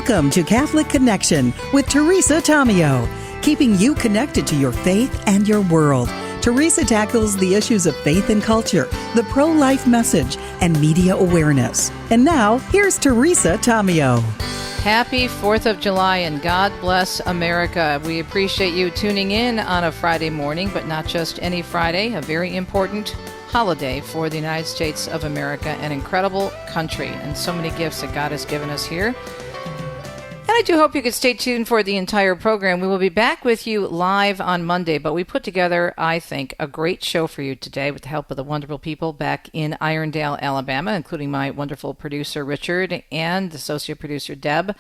Welcome to Catholic Connection with Teresa Tomeo, keeping you connected to your faith and your world. Teresa tackles the issues of faith and culture, the pro-life message, and media awareness. And now, here's Teresa Tomeo. Happy 4th of July and God bless America. We appreciate you tuning in on a Friday morning, but not just any Friday, a very important holiday for the United States of America, an incredible country, and so many gifts that God has given us here. And I do hope you could stay tuned for the entire program. We will be back with you live on Monday, but we put together, I think, a great show for you today with the help of the wonderful people back in Irondale, Alabama, including my wonderful producer, Richard, and associate producer, Deb.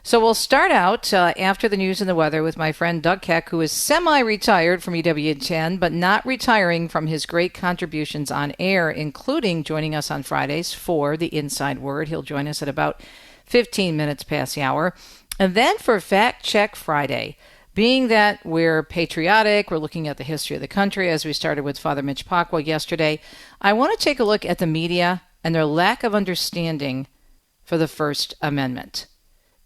So we'll start out after the news and the weather with my friend Doug Keck, who is semi-retired from EWTN, but not retiring from his great contributions on air, including joining us on Fridays for the Inside Word. He'll join us at about 15 minutes past the hour. And then for Fact Check Friday, being that we're patriotic, we're looking at the history of the country, as we started with Father Mitch Pacwa yesterday, I want to take a look at the media and their lack of understanding for the First Amendment.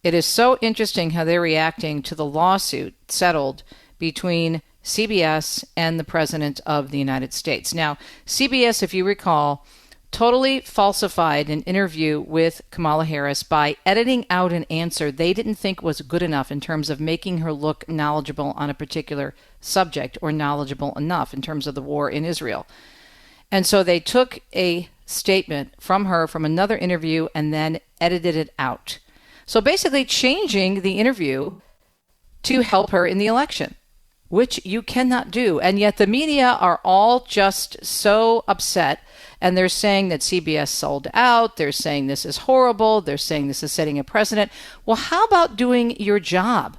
It is so interesting how they're reacting to the lawsuit settled between CBS and the President of the United States. Now, CBS, if you recall, totally falsified an interview with Kamala Harris by editing out an answer they didn't think was good enough in terms of making her look knowledgeable on a particular subject or knowledgeable enough in terms of the war in Israel. And so they took a statement from her from another interview and then edited it out. So basically changing the interview to help her in the election, which you cannot do. And yet the media are all just so upset. And they're saying that CBS sold out. They're saying this is horrible. They're saying this is setting a precedent. Well, how about doing your job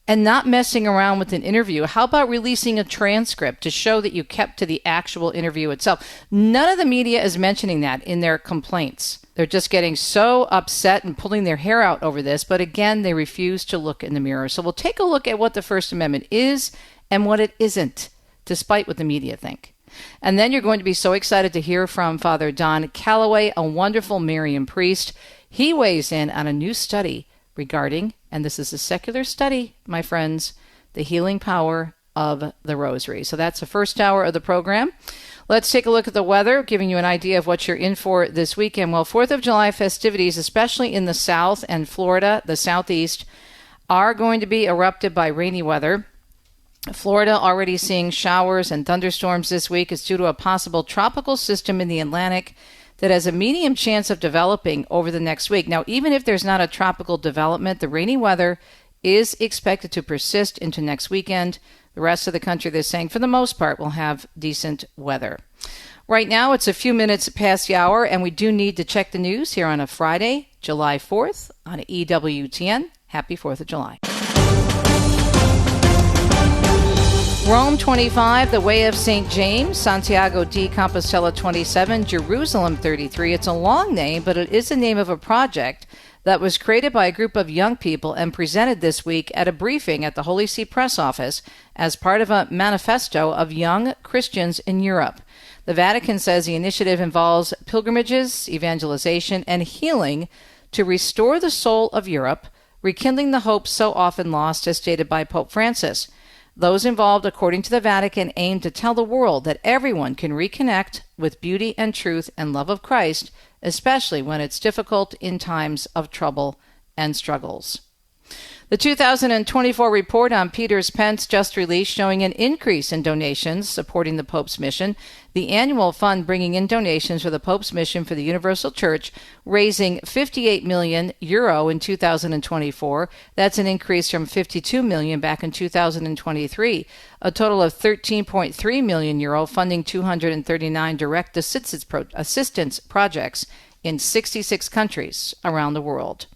and not messing around with an interview? How about releasing a transcript to show that you kept to the actual interview itself? None of the media is mentioning that in their complaints. They're just getting so upset and pulling their hair out over this. But again, they refuse to look in the mirror. So we'll take a look at what the First Amendment is and what it isn't, despite what the media think. And then you're going to be so excited to hear from Father Donald Calloway, a wonderful Marian priest. He weighs in on a new study regarding, and this is a secular study, my friends, the healing power of the Rosary. So that's the first hour of the program. Let's take a look at the weather, giving you an idea of what you're in for this weekend. Well, 4th of July festivities, especially in the South and Florida, the Southeast, are going to be erupted by rainy weather. Florida already seeing showers and thunderstorms this week is due to a possible tropical system in the Atlantic that has a medium chance of developing over the next week. Now, even if there's not a tropical development, the rainy weather is expected to persist into next weekend. The rest of the country, they're saying, for the most part, will have decent weather. Right now, it's a few minutes past the hour, and we do need to check the news here on a Friday, July 4th, on EWTN. Happy 4th of July. Rome 25, the Way of St. James, Santiago de Compostela 27, Jerusalem 33. It's a long name, but it is the name of a project that was created by a group of young people and presented this week at a briefing at the Holy See Press Office as part of a manifesto of young Christians in Europe. The Vatican says the initiative involves pilgrimages, evangelization, and healing to restore the soul of Europe, rekindling the hope so often lost, as stated by Pope Francis. Those involved, according to the Vatican, aim to tell the world that everyone can reconnect with beauty and truth and love of Christ, especially when it's difficult in times of trouble and struggles. The 2024 report on Peter's Pence just released showing an increase in donations supporting the Pope's mission. The annual fund bringing in donations for the Pope's mission for the Universal Church, raising €58 million in 2024. That's an increase from €52 million back in 2023. A total of €13.3 million funding 239 direct assistance projects in 66 countries around the world.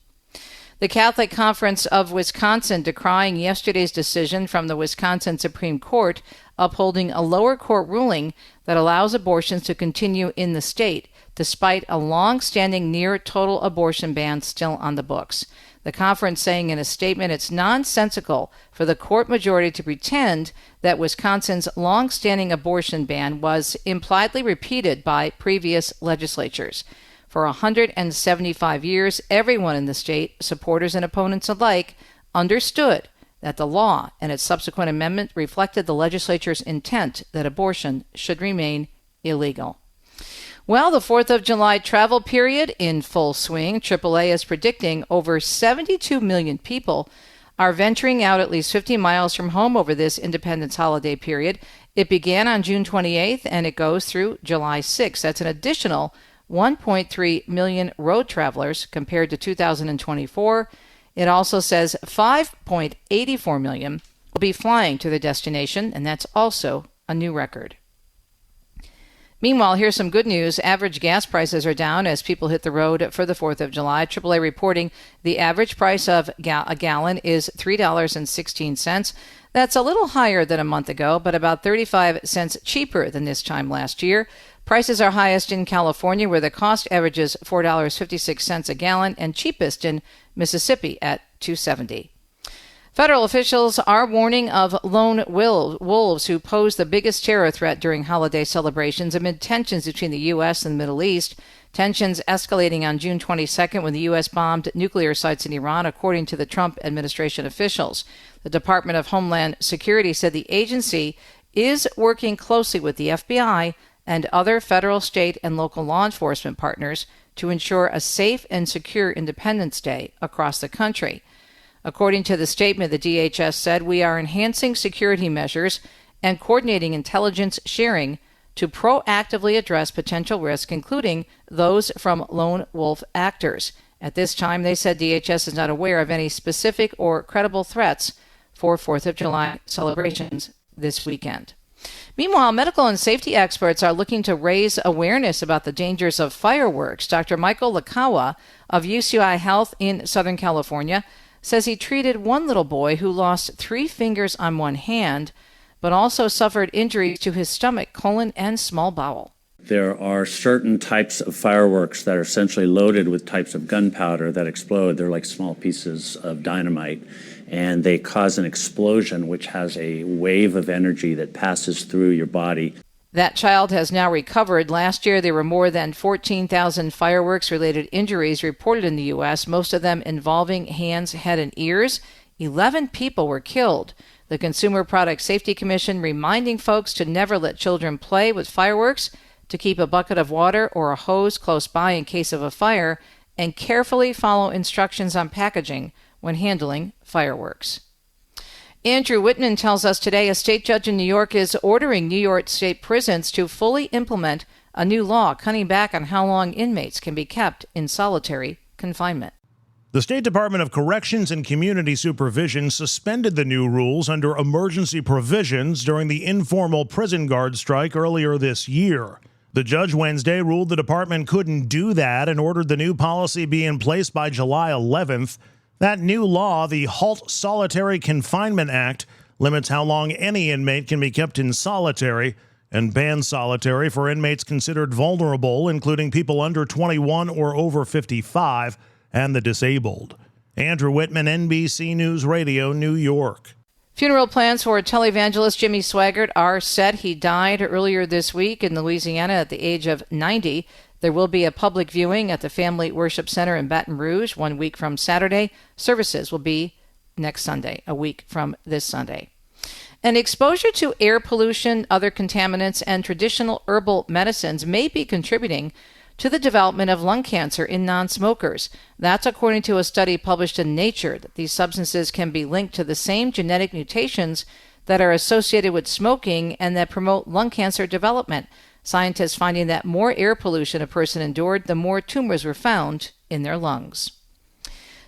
The Catholic Conference of Wisconsin decrying yesterday's decision from the Wisconsin Supreme Court upholding a lower court ruling that allows abortions to continue in the state despite a long-standing near-total abortion ban still on the books. The conference saying in a statement it's nonsensical for the court majority to pretend that Wisconsin's long-standing abortion ban was impliedly repeated by previous legislatures. For 175 years, everyone in the state, supporters and opponents alike, understood that the law and its subsequent amendment reflected the legislature's intent that abortion should remain illegal. Well, the 4th of July travel period in full swing. AAA is predicting over 72 million people are venturing out at least 50 miles from home over this Independence holiday period. It began on June 28th and it goes through July 6th. That's an additional 1.3 million road travelers compared to 2024. It also says 5.84 million will be flying to the destination, and that's also a new record. Meanwhile, here's some good news. Average gas prices are down as people hit the road for the 4th of July. AAA reporting the average price of a gallon is $3.16. That's a little higher than a month ago, but about 35 cents cheaper than this time last year. Prices are highest in California, where the cost averages $4.56 a gallon, and cheapest in Mississippi at $2.70. Federal officials are warning of lone wolves who pose the biggest terror threat during holiday celebrations amid tensions between the U.S. and the Middle East. Tensions escalating on June 22nd when the U.S. bombed nuclear sites in Iran, according to the Trump administration officials. The Department of Homeland Security said the agency is working closely with the FBI and other federal, state, and local law enforcement partners to ensure a safe and secure Independence Day across the country. According to the statement, the DHS said, "We are enhancing security measures and coordinating intelligence sharing to proactively address potential risks, including those from lone wolf actors." At this time, they said DHS is not aware of any specific or credible threats for 4th of July celebrations this weekend. Meanwhile, medical and safety experts are looking to raise awareness about the dangers of fireworks. Dr. Michael Lakawa of UCI Health in Southern California says he treated one little boy who lost 3 fingers on one hand, but also suffered injuries to his stomach, colon, and small bowel. There are certain types of fireworks that are essentially loaded with types of gunpowder that explode. They're like small pieces of dynamite, and they cause an explosion which has a wave of energy that passes through your body. That child has now recovered. Last year, there were more than 14,000 fireworks-related injuries reported in the U.S., most of them involving hands, head, and ears. 11 people were killed. The Consumer Product Safety Commission reminding folks to never let children play with fireworks, to keep a bucket of water or a hose close by in case of a fire, and carefully follow instructions on packaging when handling fireworks. Andrew Whitman tells us today a state judge in New York is ordering New York State prisons to fully implement a new law cutting back on how long inmates can be kept in solitary confinement. The State Department of Corrections and Community Supervision suspended the new rules under emergency provisions during the informal prison guard strike earlier this year. The judge Wednesday ruled the department couldn't do that and ordered the new policy be in place by July 11th. That new law, the Halt Solitary Confinement Act, limits how long any inmate can be kept in solitary and bans solitary for inmates considered vulnerable, including people under 21 or over 55 and the disabled. Andrew Whitman, NBC News Radio, New York. Funeral plans for televangelist Jimmy Swaggart are set. He died earlier this week in Louisiana at the age of 90. There will be a public viewing at the Family Worship Center in Baton Rouge 1 week from Saturday. Services will be next Sunday, a week from this Sunday. And exposure to air pollution, other contaminants, and traditional herbal medicines may be contributing to the development of lung cancer in non-smokers. That's according to a study published in Nature, that these substances can be linked to the same genetic mutations that are associated with smoking and that promote lung cancer development. Scientists finding that more air pollution a person endured, the more tumors were found in their lungs.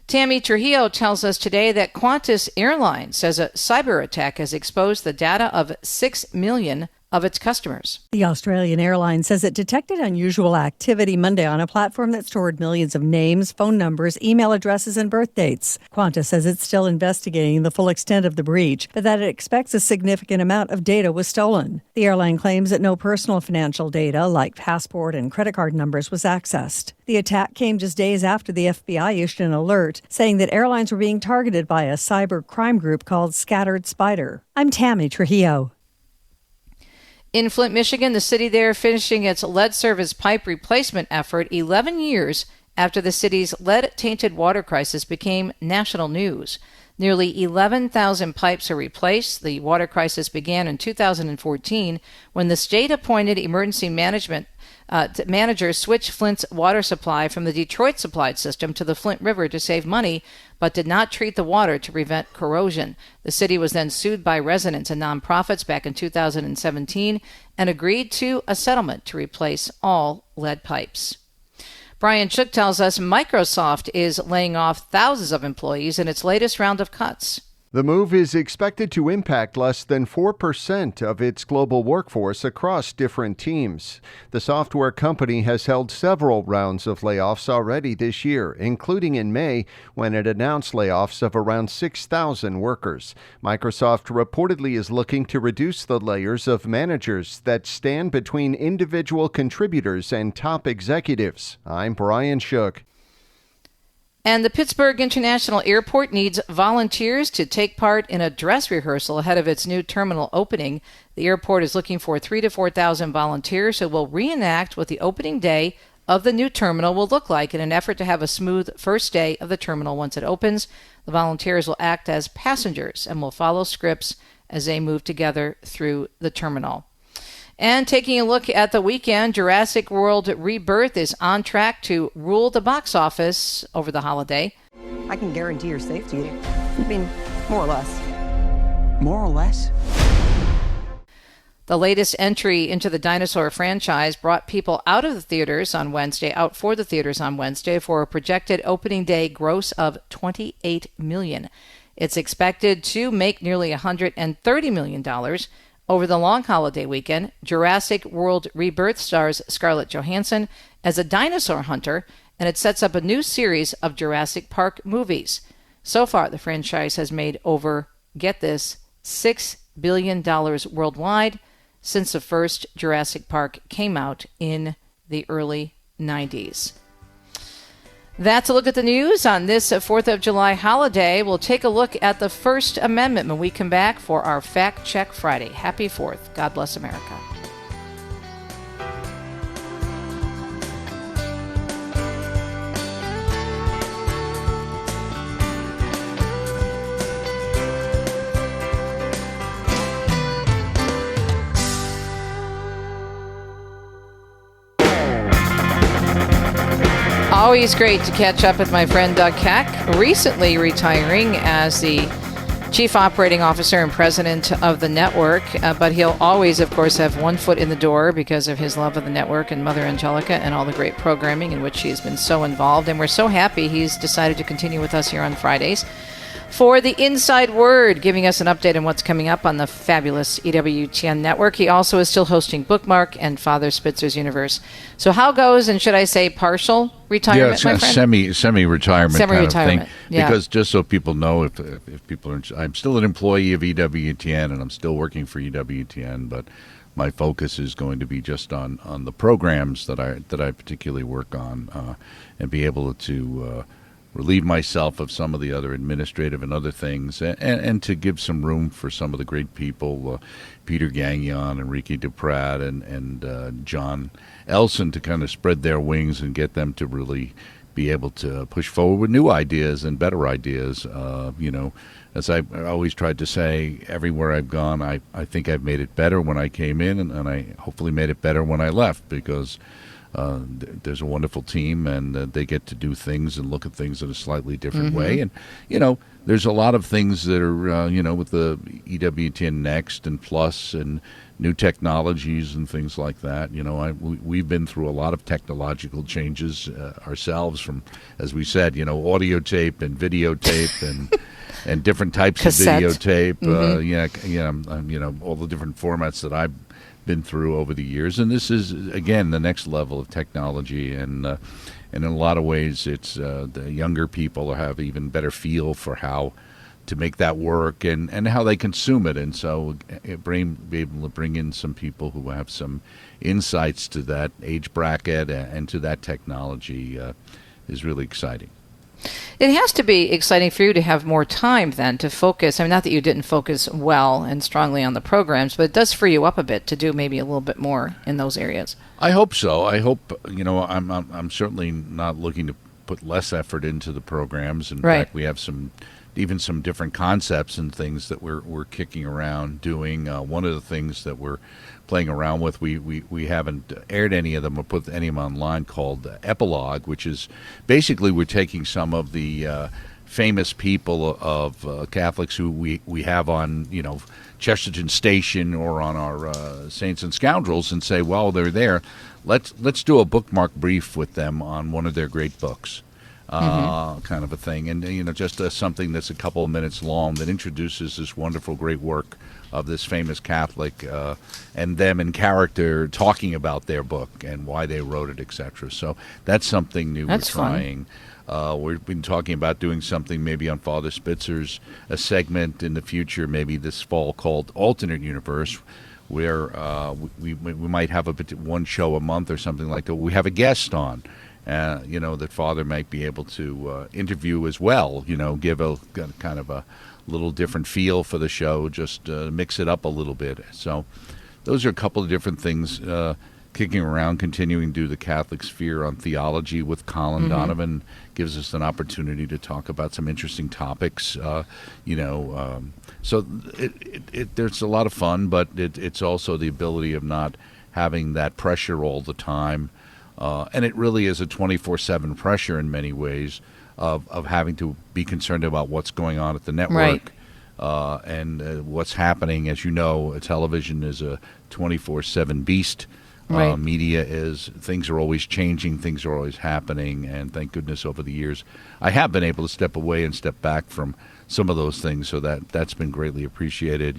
Tammy Trujillo tells us today that Qantas Airlines says a cyber attack has exposed the data of 6 million of its customers. The Australian airline says it detected unusual activity Monday on a platform that stored millions of names, phone numbers, email addresses, and birth dates. Qantas says it's still investigating the full extent of the breach, but that it expects a significant amount of data was stolen. The airline claims that no personal financial data, like passport and credit card numbers, was accessed. The attack came just days after the FBI issued an alert saying that airlines were being targeted by a cyber crime group called Scattered Spider. I'm Tammy Trujillo. In Flint, Michigan, the city there finishing its lead service pipe replacement effort 11 years after the city's lead-tainted water crisis became national news. Nearly 11,000 pipes are replaced. The water crisis began in 2014 when the state-appointed emergency management managers switched Flint's water supply from the Detroit supplied system to the Flint River to save money, but did not treat the water to prevent corrosion. The city was then sued by residents and nonprofits back in 2017 and agreed to a settlement to replace all lead pipes. Brian Shook tells us Microsoft is laying off thousands of employees in its latest round of cuts. The move is expected to impact less than 4% of its global workforce across different teams. The software company has held several rounds of layoffs already this year, including in May when it announced layoffs of around 6,000 workers. Microsoft reportedly is looking to reduce the layers of managers that stand between individual contributors and top executives. I'm Brian Shook. And the Pittsburgh International Airport needs volunteers to take part in a dress rehearsal ahead of its new terminal opening. The airport is looking for 3,000 to 4,000 volunteers who will reenact what the opening day of the new terminal will look like in an effort to have a smooth first day of the terminal once it opens. The volunteers will act as passengers and will follow scripts as they move together through the terminal. And taking a look at the weekend, Jurassic World Rebirth is on track to rule the box office over the holiday. I can guarantee your safety. I mean, more or less. More or less? The latest entry into the dinosaur franchise brought people out for the theaters on Wednesday for a projected opening day gross of $28 million. It's expected to make nearly $130 million. Over the long holiday weekend, Jurassic World Rebirth stars Scarlett Johansson as a dinosaur hunter, and it sets up a new series of Jurassic Park movies. So far, the franchise has made over, get this, $6 billion worldwide since the first Jurassic Park came out in the early 90s. That's a look at the news on this 4th of July holiday. We'll take a look at the First Amendment when we come back for our Fact Check Friday. Happy 4th. God bless America. Always great to catch up with my friend Doug Keck, recently retiring as the Chief Operating Officer and President of the network, but he'll always, of course, have one foot in the door because of his love of the network and Mother Angelica and all the great programming in which he has been so involved. And we're so happy he's decided to continue with us here on Fridays for the Inside Word, giving us an update on what's coming up on the fabulous EWTN network. He also is still hosting Bookmark and Father Spitzer's Universe. So how goes, and should I say partial retirement, my friend? Semi-retirement kind of thing. Yeah. Because just so people know, if people are, I'm still an employee of EWTN, and I'm still working for EWTN, but my focus is going to be just on the programs that I particularly work on, and be able to relieve myself of some of the other administrative and other things, and to give some room for some of the great people, Peter Gagnon, Enrique Duprat, and John Elson, to kind of spread their wings and get them to really be able to push forward with new ideas and better ideas. As I always tried to say, everywhere I've gone, I think I've made it better when I came in, and I hopefully made it better when I left, because there's a wonderful team, and they get to do things and look at things in a slightly different way. And, there's a lot of things that are, with the EWTN Next and Plus and new technologies and things like that. We've been through a lot of technological changes ourselves, from, as we said, audio tape and videotape and different types Cassette. of videotape. All the different formats that I've been through over the years, and this is again the next level of technology, and in a lot of ways it's the younger people have even better feel for how to make that work and how they consume it, and so be able to bring in some people who have some insights to that age bracket and to that technology is really exciting. It has to be exciting for you to have more time then to focus. I mean, not that you didn't focus well and strongly on the programs, but it does free you up a bit to do maybe a little bit more in those areas. I hope so. I hope, I'm certainly not looking to put less effort into the programs. In fact, we have some different concepts and things that we're kicking around doing. One of the things that we're playing around with, we haven't aired any of them or put any of them online, called Epilogue, which is basically we're taking some of the famous people of Catholics who we have on, Chesterton Station or on our Saints and Scoundrels, and say, well, they're there. Let's do a bookmark brief with them on one of their great books. Kind of a thing, and just something that's a couple of minutes long that introduces this wonderful, great work of this famous Catholic, and them in character talking about their book and why they wrote it, etc. So that's something new we're trying. We've been talking about doing something maybe on Father Spitzer's, a segment in the future, maybe this fall, called Alternate Universe, where we might have one show a month or something like that. We have a guest on. That Father might be able to interview as well, give a kind of a little different feel for the show, just mix it up a little bit. So those are a couple of different things kicking around, continuing to do the Catholic Sphere on theology with Colin Donovan gives us an opportunity to talk about some interesting topics, so there's a lot of fun, but it's also the ability of not having that pressure all the time. And it really is a 24/7 pressure in many ways of having to be concerned about what's going on at the network, and what's happening. As you know, television is a 24/7 beast. Media is, things are always changing, things are always happening, and thank goodness over the years I have been able to step away and step back from some of those things, so that's been greatly appreciated.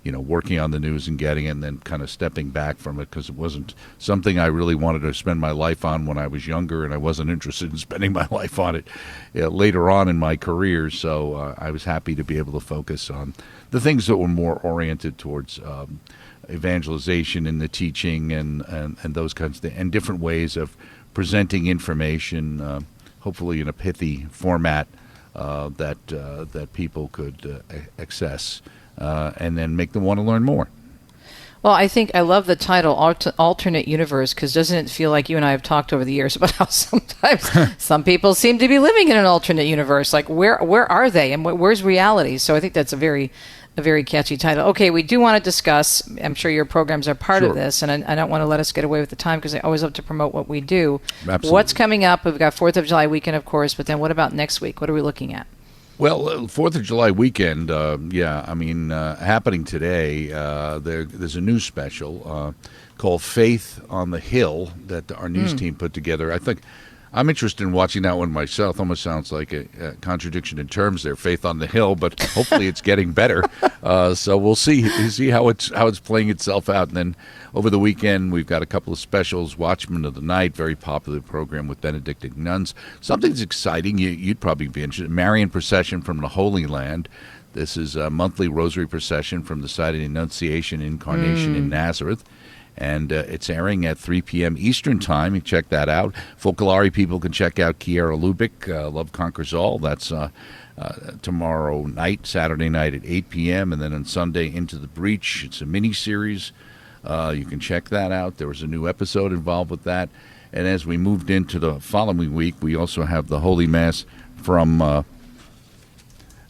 Working on the news and getting it, and then kind of stepping back from it because it wasn't something I really wanted to spend my life on when I was younger, and I wasn't interested in spending my life on it later on in my career. So I was happy to be able to focus on the things that were more oriented towards evangelization and the teaching and those kinds of things, and different ways of presenting information, hopefully in a pithy format that people could access, and then make them want to learn more. Well, I think I love the title, Alternate Universe, because doesn't it feel like you and I have talked over the years about how sometimes some people seem to be living in an alternate universe? Like, where are they, and where's reality? So I think that's a very catchy title. Okay, we do want to discuss, I'm sure your programs are part of this, and I don't want to let us get away with the time because I always love to promote what we do. Absolutely. What's coming up? We've got 4th of July weekend, of course, but then what about next week? What are we looking at? Well, 4th of July weekend, happening today, there's a news special called Faith on the Hill that our news team put together. I think I'm interested in watching that one myself. Almost sounds like a contradiction in terms there, Faith on the Hill, but hopefully it's getting better. So we'll see how it's playing itself out. And then over the weekend, we've got a couple of specials. Watchmen of the Night, very popular program with Benedictine nuns. Something's exciting. You'd probably be interested. Marian Procession from the Holy Land. This is a monthly rosary procession from the site of the Annunciation Incarnation in Nazareth. And it's airing at 3 p.m. Eastern Time. You can check that out. Focolare people can check out Kiera Lubick, Love Conquers All. That's tomorrow night, Saturday night at 8 p.m. And then on Sunday, Into the Breach. It's a mini-series. You can check that out. There was a new episode involved with that. And as we moved into the following week, we also have the Holy Mass from...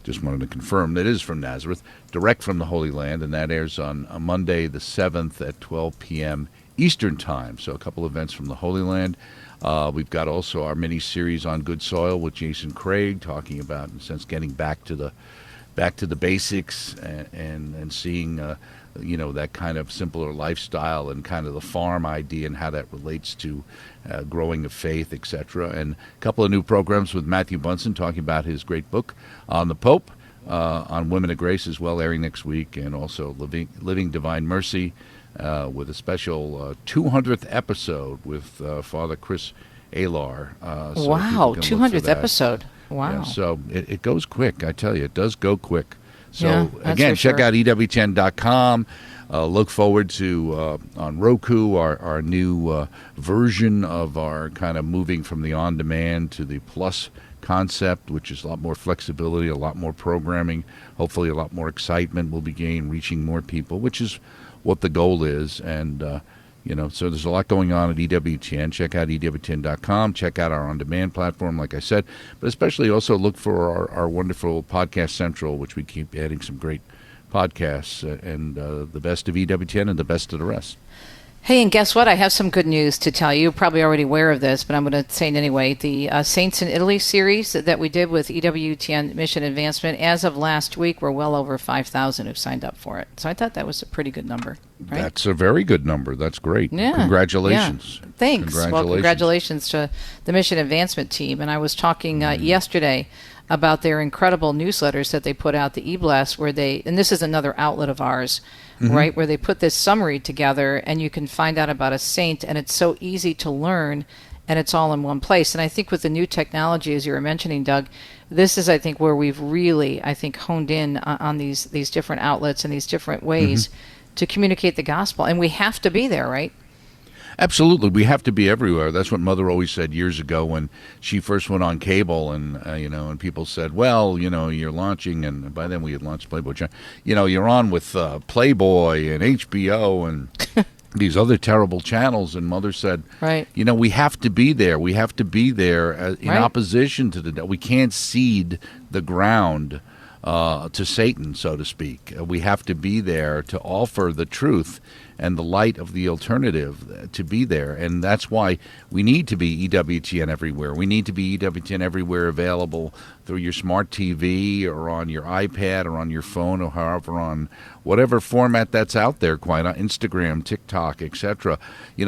just wanted to confirm that is from Nazareth, direct from the Holy Land, and that airs on Monday the 7th at 12 p.m. Eastern Time. So a couple events from the Holy Land. We've got also our mini-series on Good Soil with Jason Craig, talking about, in a sense, getting back to the basics and seeing that kind of simpler lifestyle and kind of the farm idea and how that relates to growing of faith, etc. And a couple of new programs with Matthew Bunson talking about his great book on the Pope, on Women of Grace as well, airing next week, and also Living Divine Mercy with a special 200th episode with Father Chris Alar. Wow, 200th episode. Wow. Yeah, so it goes quick, I tell you. It does go quick. So, yeah, again, check out EWTN.com. Look forward to, on Roku, our new version of our kind of moving from the on-demand to the plus concept, which is a lot more flexibility, a lot more programming, hopefully a lot more excitement will be gained, reaching more people, which is what the goal is. And, so there's a lot going on at EWTN. Check out EWTN.com. Check out our on-demand platform, like I said. But especially also look for our wonderful Podcast Central, which we keep adding some great podcasts, and the best of EWTN and the best of the rest. Hey, and guess what? I have some good news to tell you. You're probably already aware of this, but I'm going to say it anyway. The Saints in Italy series that we did with EWTN Mission Advancement, as of last week, we're well over 5,000 who've signed up for it. So I thought that was a pretty good number, right? That's a very good number. That's great. Yeah. Congratulations. Yeah. Thanks. Congratulations. Well, congratulations to the Mission Advancement team. And I was talking yesterday about their incredible newsletters that they put out, the e-blast, where and this is another outlet of ours, right, where they put this summary together and you can find out about a saint, and it's so easy to learn, and it's all in one place. And I think with the new technology, as you were mentioning, Doug, this is, I think, where we've really, honed in on these different outlets and these different ways to communicate the gospel. And we have to be there, right? Absolutely. We have to be everywhere. That's what Mother always said years ago when she first went on cable, and and people said, well, you're launching, and by then we had launched Playboy Channel. You're on with Playboy and HBO and these other terrible channels, and Mother said, right, we have to be there. We have to be there in right. opposition to we can't cede the ground to Satan, so to speak. We have to be there to offer the truth and the light of the alternative, to be there. And that's why we need to be EWTN everywhere. We need to be EWTN everywhere, available through your smart TV or on your iPad or on your phone, or however, on whatever format that's out there, quite on Instagram, TikTok, etc.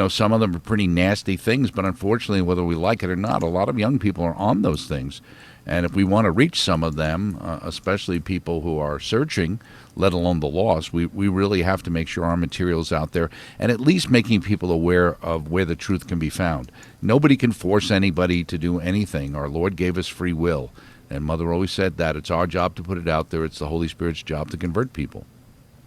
Some of them are pretty nasty things, but unfortunately, whether we like it or not, a lot of young people are on those things. And if we want to reach some of them, especially people who are searching, let alone the lost, we really have to make sure our material's out there, and at least making people aware of where the truth can be found. Nobody can force anybody to do anything. Our Lord gave us free will, and Mother always said that. It's our job to put it out there. It's the Holy Spirit's job to convert people.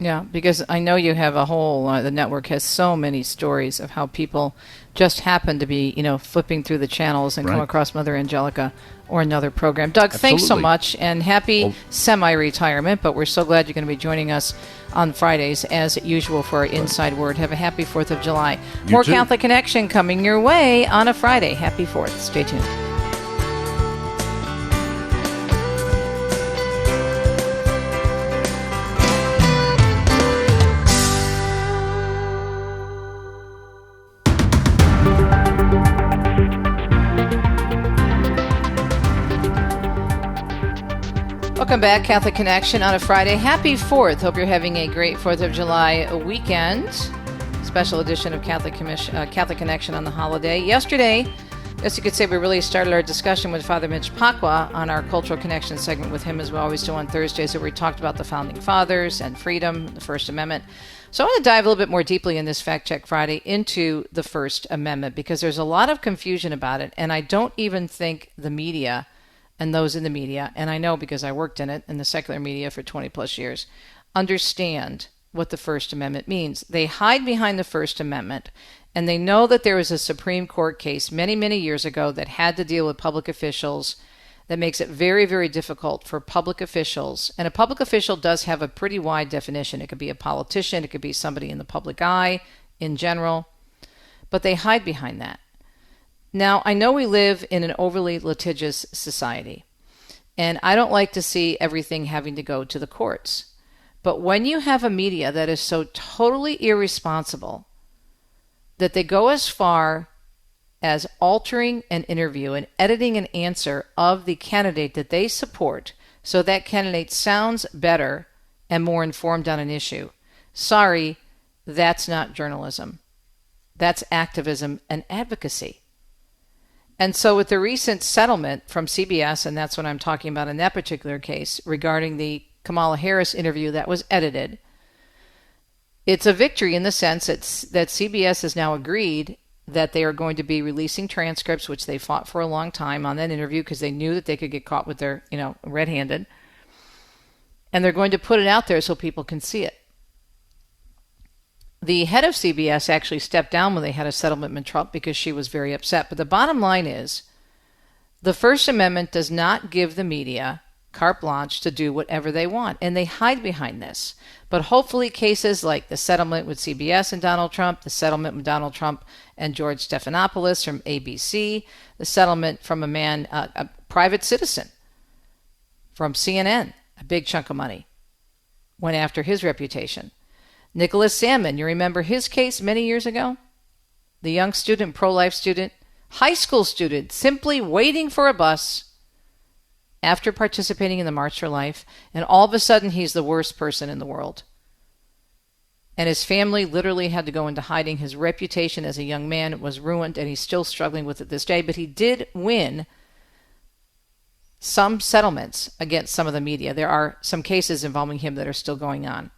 Yeah, because I know you have a whole, the network has so many stories of how people just happen to be, flipping through the channels and come across Mother Angelica or another program. Doug, thanks so much, and happy semi-retirement, but we're so glad you're going to be joining us on Fridays, as usual, for our Inside Word. Have a happy 4th of July. More Catholic Connection coming your way on a Friday. Happy 4th. Stay tuned. Welcome back, Catholic Connection on a Friday. Happy 4th. Hope you're having a great 4th of July weekend. Special edition of Catholic Connection on the holiday. Yesterday, as you could say, we really started our discussion with Father Mitch Pacwa on our Cultural Connection segment with him, as we always do on Thursdays, where we talked about the Founding Fathers and freedom, the First Amendment. So I want to dive a little bit more deeply in this Fact Check Friday into the First Amendment, because there's a lot of confusion about it, and I don't even think the media and those in the media, and I know because I worked in it, in the secular media for 20 plus years, understand what the First Amendment means. They hide behind the First Amendment, and they know that there was a Supreme Court case many, many years ago that had to deal with public officials that makes it very, very difficult for public officials. And a public official does have a pretty wide definition. It could be a politician, it could be somebody in the public eye in general, but they hide behind that. Now, I know we live in an overly litigious society, and I don't like to see everything having to go to the courts. But when you have a media that is so totally irresponsible that they go as far as altering an interview and editing an answer of the candidate that they support so that candidate sounds better and more informed on an issue, sorry, that's not journalism. That's activism and advocacy. And so with the recent settlement from CBS, and that's what I'm talking about in that particular case, regarding the Kamala Harris interview that was edited, it's a victory in the sense that CBS has now agreed that they are going to be releasing transcripts, which they fought for a long time on that interview because they knew that they could get caught with their, red-handed. And they're going to put it out there so people can see it. The head of CBS actually stepped down when they had a settlement with Trump because she was very upset. But the bottom line is The First Amendment does not give the media carte blanche to do whatever they want, and they hide behind this. But hopefully cases like the settlement with CBS and Donald Trump, the settlement with Donald Trump and George Stephanopoulos from ABC, the settlement from a man, a private citizen from CNN, a big chunk of money, went after his reputation. Nicholas Salmon, you remember his case many years ago? The young student, pro-life student, high school student, simply waiting for a bus after participating in the March for Life, and all of a sudden he's the worst person in the world. And his family literally had to go into hiding. His reputation as a young man was ruined, and he's still struggling with it this day. But he did win some settlements against some of the media. There are some cases involving him that are still going on.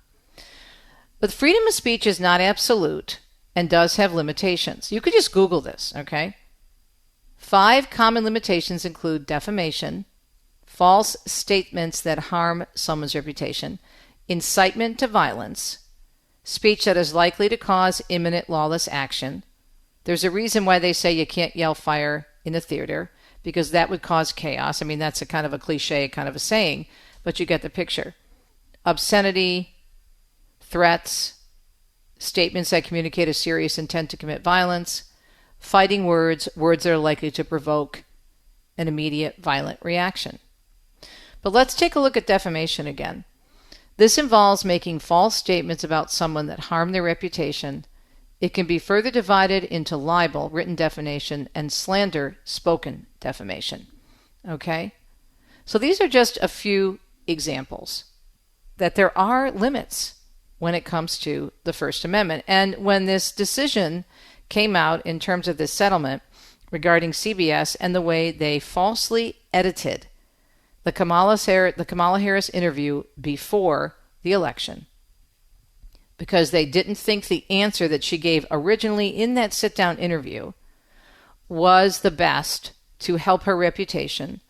But freedom of speech is not absolute and does have limitations. You could just Google this, okay? 5 common limitations include defamation, false statements that harm someone's reputation, incitement to violence, speech that is likely to cause imminent lawless action. There's a reason why they say you can't yell fire in a theater, because that would cause chaos. I mean, that's a kind of a cliche, kind of a saying, but you get the picture. Obscenity, threats, statements that communicate a serious intent to commit violence, fighting words, words that are likely to provoke an immediate violent reaction. But let's take a look at defamation again. This involves making false statements about someone that harm their reputation. It can be further divided into libel, written defamation, and slander, spoken defamation. Okay? So these are just a few examples that there are limits when it comes to the First Amendment. And when this decision came out in terms of this settlement regarding CBS and the way they falsely edited the Kamala Harris interview before the election, because they didn't think the answer that she gave originally in that sit-down interview was the best to help her reputation,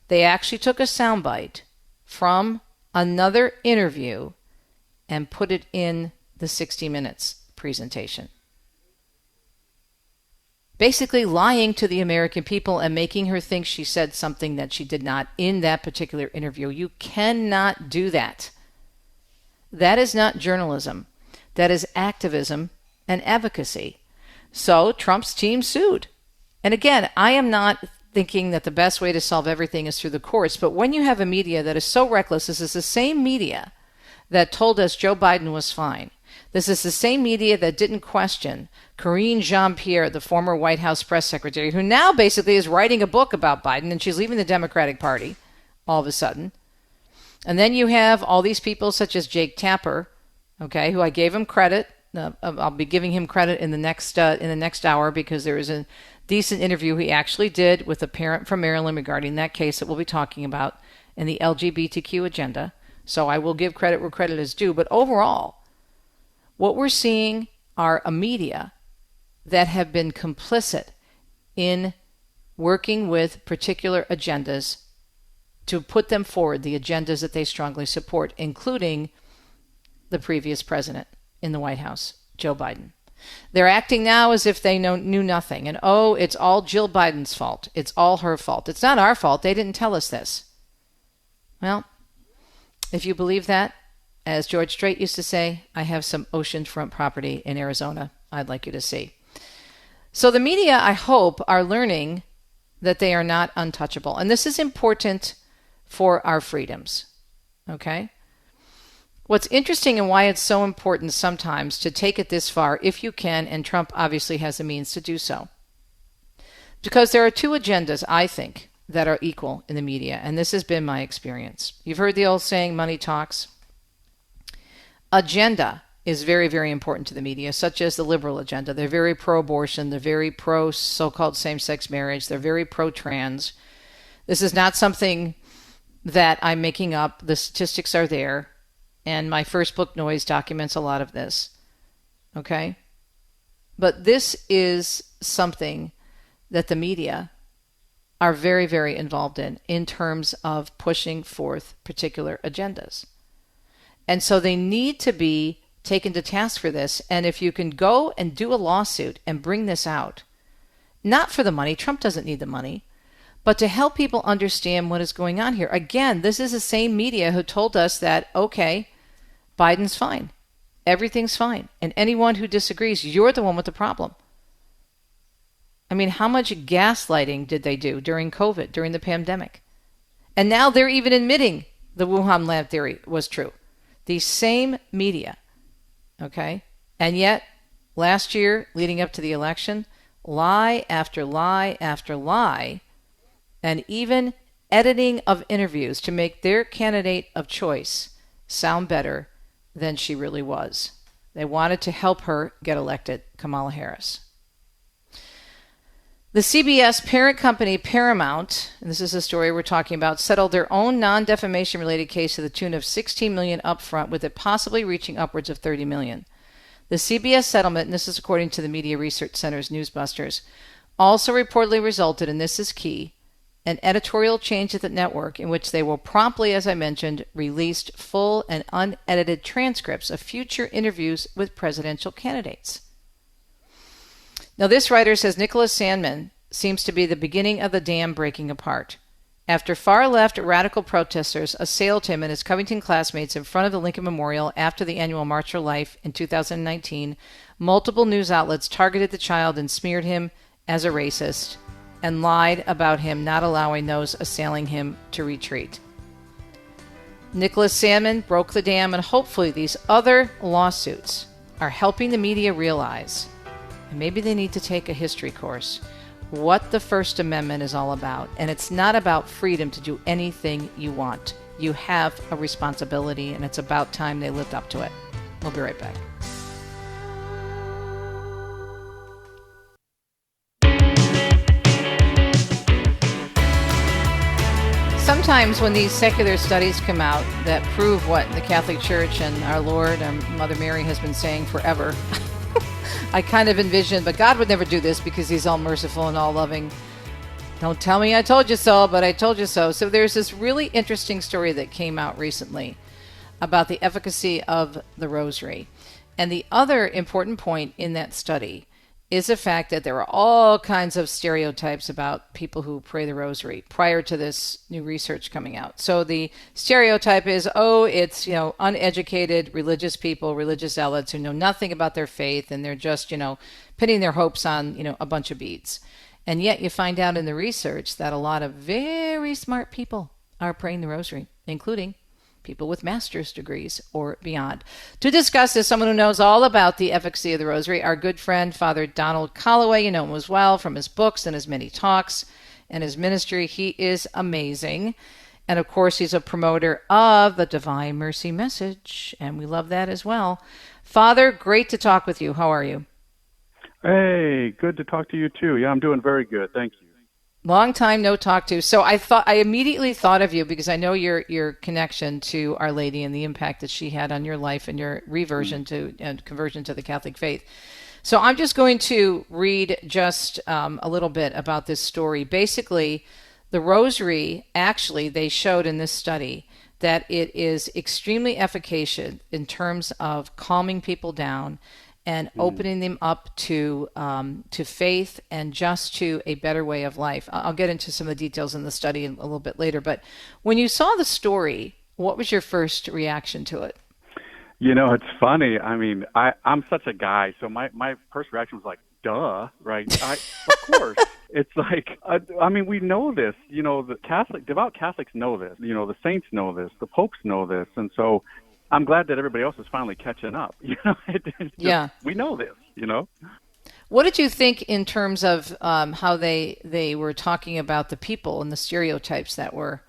they actually took a soundbite from another interview and put it in the 60 Minutes presentation. Basically lying to the American people and making her think she said something that she did not in that particular interview. You cannot do that. That is not journalism. That is activism and advocacy. So Trump's team sued. And again, I am not thinking that the best way to solve everything is through the courts, but when you have a media that is so reckless, this is the same media that told us Joe Biden was fine. This is the same media that didn't question Karine Jean-Pierre, the former White House press secretary, who now basically is writing a book about Biden, and she's leaving the Democratic Party all of a sudden. And then you have all these people such as Jake Tapper, okay, who I gave him credit. I'll be giving him credit in the next hour, because there is a decent interview he actually did with a parent from Maryland regarding that case that we'll be talking about in the LGBTQ agenda. So I will give credit where credit is due. But overall, what we're seeing are a media that have been complicit in working with particular agendas to put them forward, the agendas that they strongly support, including the previous president in the White House, Joe Biden. They're acting now as if they knew nothing. And, oh, it's all Jill Biden's fault. It's all her fault. It's not our fault. They didn't tell us this. Well, if you believe that, as George Strait used to say, I have some oceanfront property in Arizona I'd like you to see. So the media, I hope, are learning that they are not untouchable. And this is important for our freedoms. Okay? What's interesting and why it's so important sometimes to take it this far, if you can, and Trump obviously has the means to do so, because there are two agendas, I think, that are equal in the media, and this has been my experience. You've heard the old saying, money talks. Agenda is very, very important to the media, such as the liberal agenda. They're very pro-abortion. They're very pro-so-called same-sex marriage. They're very pro-trans. This is not something that I'm making up. The statistics are there. And my first book, Noise, documents a lot of this. Okay? But this is something that the media are very, very involved in terms of pushing forth particular agendas. And so they need to be taken to task for this. And if you can go and do a lawsuit and bring this out, not for the money, Trump doesn't need the money, but to help people understand what is going on here. Again, this is the same media who told us that, okay, Biden's fine. Everything's fine. And anyone who disagrees, you're the one with the problem. I mean, how much gaslighting did they do during COVID, during the pandemic? And now they're even admitting the Wuhan lab theory was true. The same media, okay? And yet, last year, leading up to the election, lie after lie after lie, and even editing of interviews to make their candidate of choice sound better than she really was. They wanted to help her get elected, Kamala Harris. The CBS parent company Paramount, and this is the story we're talking about, settled their own non-defamation related case to the tune of $16 million upfront, with it possibly reaching upwards of $30 million. The CBS settlement, and this is according to the Media Research Center's Newsbusters, also reportedly resulted, and this is key, an editorial change at the network in which they will promptly, as I mentioned, release full and unedited transcripts of future interviews with presidential candidates. Now, this writer says Nicholas Sandmann seems to be the beginning of the dam breaking apart. After far-left radical protesters assailed him and his Covington classmates in front of the Lincoln Memorial after the annual March for Life in 2019, multiple news outlets targeted the child and smeared him as a racist and lied about him not allowing those assailing him to retreat. Nicholas Sandmann broke the dam, and hopefully these other lawsuits are helping the media realize, and maybe they need to take a history course, what the First Amendment is all about. And it's not about freedom to do anything you want. You have a responsibility, and it's about time they lived up to it. We'll be right back. Sometimes when these secular studies come out that prove what the Catholic Church and our Lord and Mother Mary has been saying forever, I kind of envision, but God would never do this because he's all merciful and all loving. Don't tell me I told you so, but I told you so. So there's this really interesting story that came out recently about the efficacy of the Rosary. And the other important point in that study is the fact that there are all kinds of stereotypes about people who pray the Rosary prior to this new research coming out. So the stereotype is, it's, uneducated religious people, religious zealots who know nothing about their faith, and they're just, pinning their hopes on, a bunch of beads. And yet you find out in the research that a lot of very smart people are praying the Rosary, including people with master's degrees or beyond. To discuss this, someone who knows all about the efficacy of the Rosary, our good friend, Father Donald Calloway. You know him as well from his books and his many talks and his ministry. He is amazing. And of course, he's a promoter of the Divine Mercy message, and we love that as well. Father, great to talk with you. How are you? Hey, good to talk to you too. Yeah, I'm doing very good. Thank you. Long time no talk to. So I immediately thought of you because I know your connection to Our Lady and the impact that she had on your life and your reversion to and conversion to the Catholic faith. So I'm just going to read just a little bit about this story. Basically, the Rosary, actually, they showed in this study that it is extremely efficacious in terms of calming people down and opening them up to faith and just to a better way of life. I'll get into some of the details in the study a little bit later. But when you saw the story, what was your first reaction to it? It's funny. I mean, I'm such a guy, so my first reaction was like, duh, right? Of course. It's like, we know this. The devout Catholics know this. The saints know this. The popes know this. And so I'm glad that everybody else is finally catching up. Yeah. We know this, What did you think in terms of how they were talking about the people and the stereotypes that were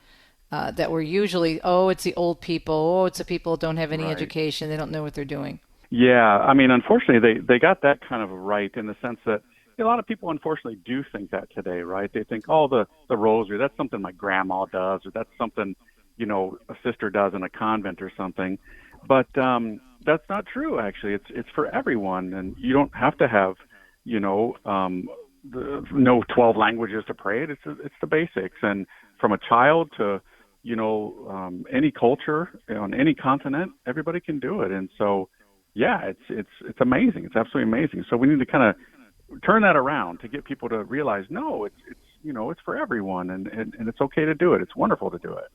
usually, it's the old people, it's the people who don't have any education, they don't know what they're doing? Yeah, unfortunately, they got that kind of right in the sense that a lot of people unfortunately do think that today, right? They think, the Rosary, that's something my grandma does, or that's something a sister does in a convent or something. But that's not true, actually. It's for everyone, and you don't have to have, know 12 languages to pray it. It's the basics. And from a child to, any culture on any continent, everybody can do it. And so, yeah, it's amazing. It's absolutely amazing. So we need to kind of turn that around to get people to realize, no, it's for everyone, and it's okay to do it. It's wonderful to do it.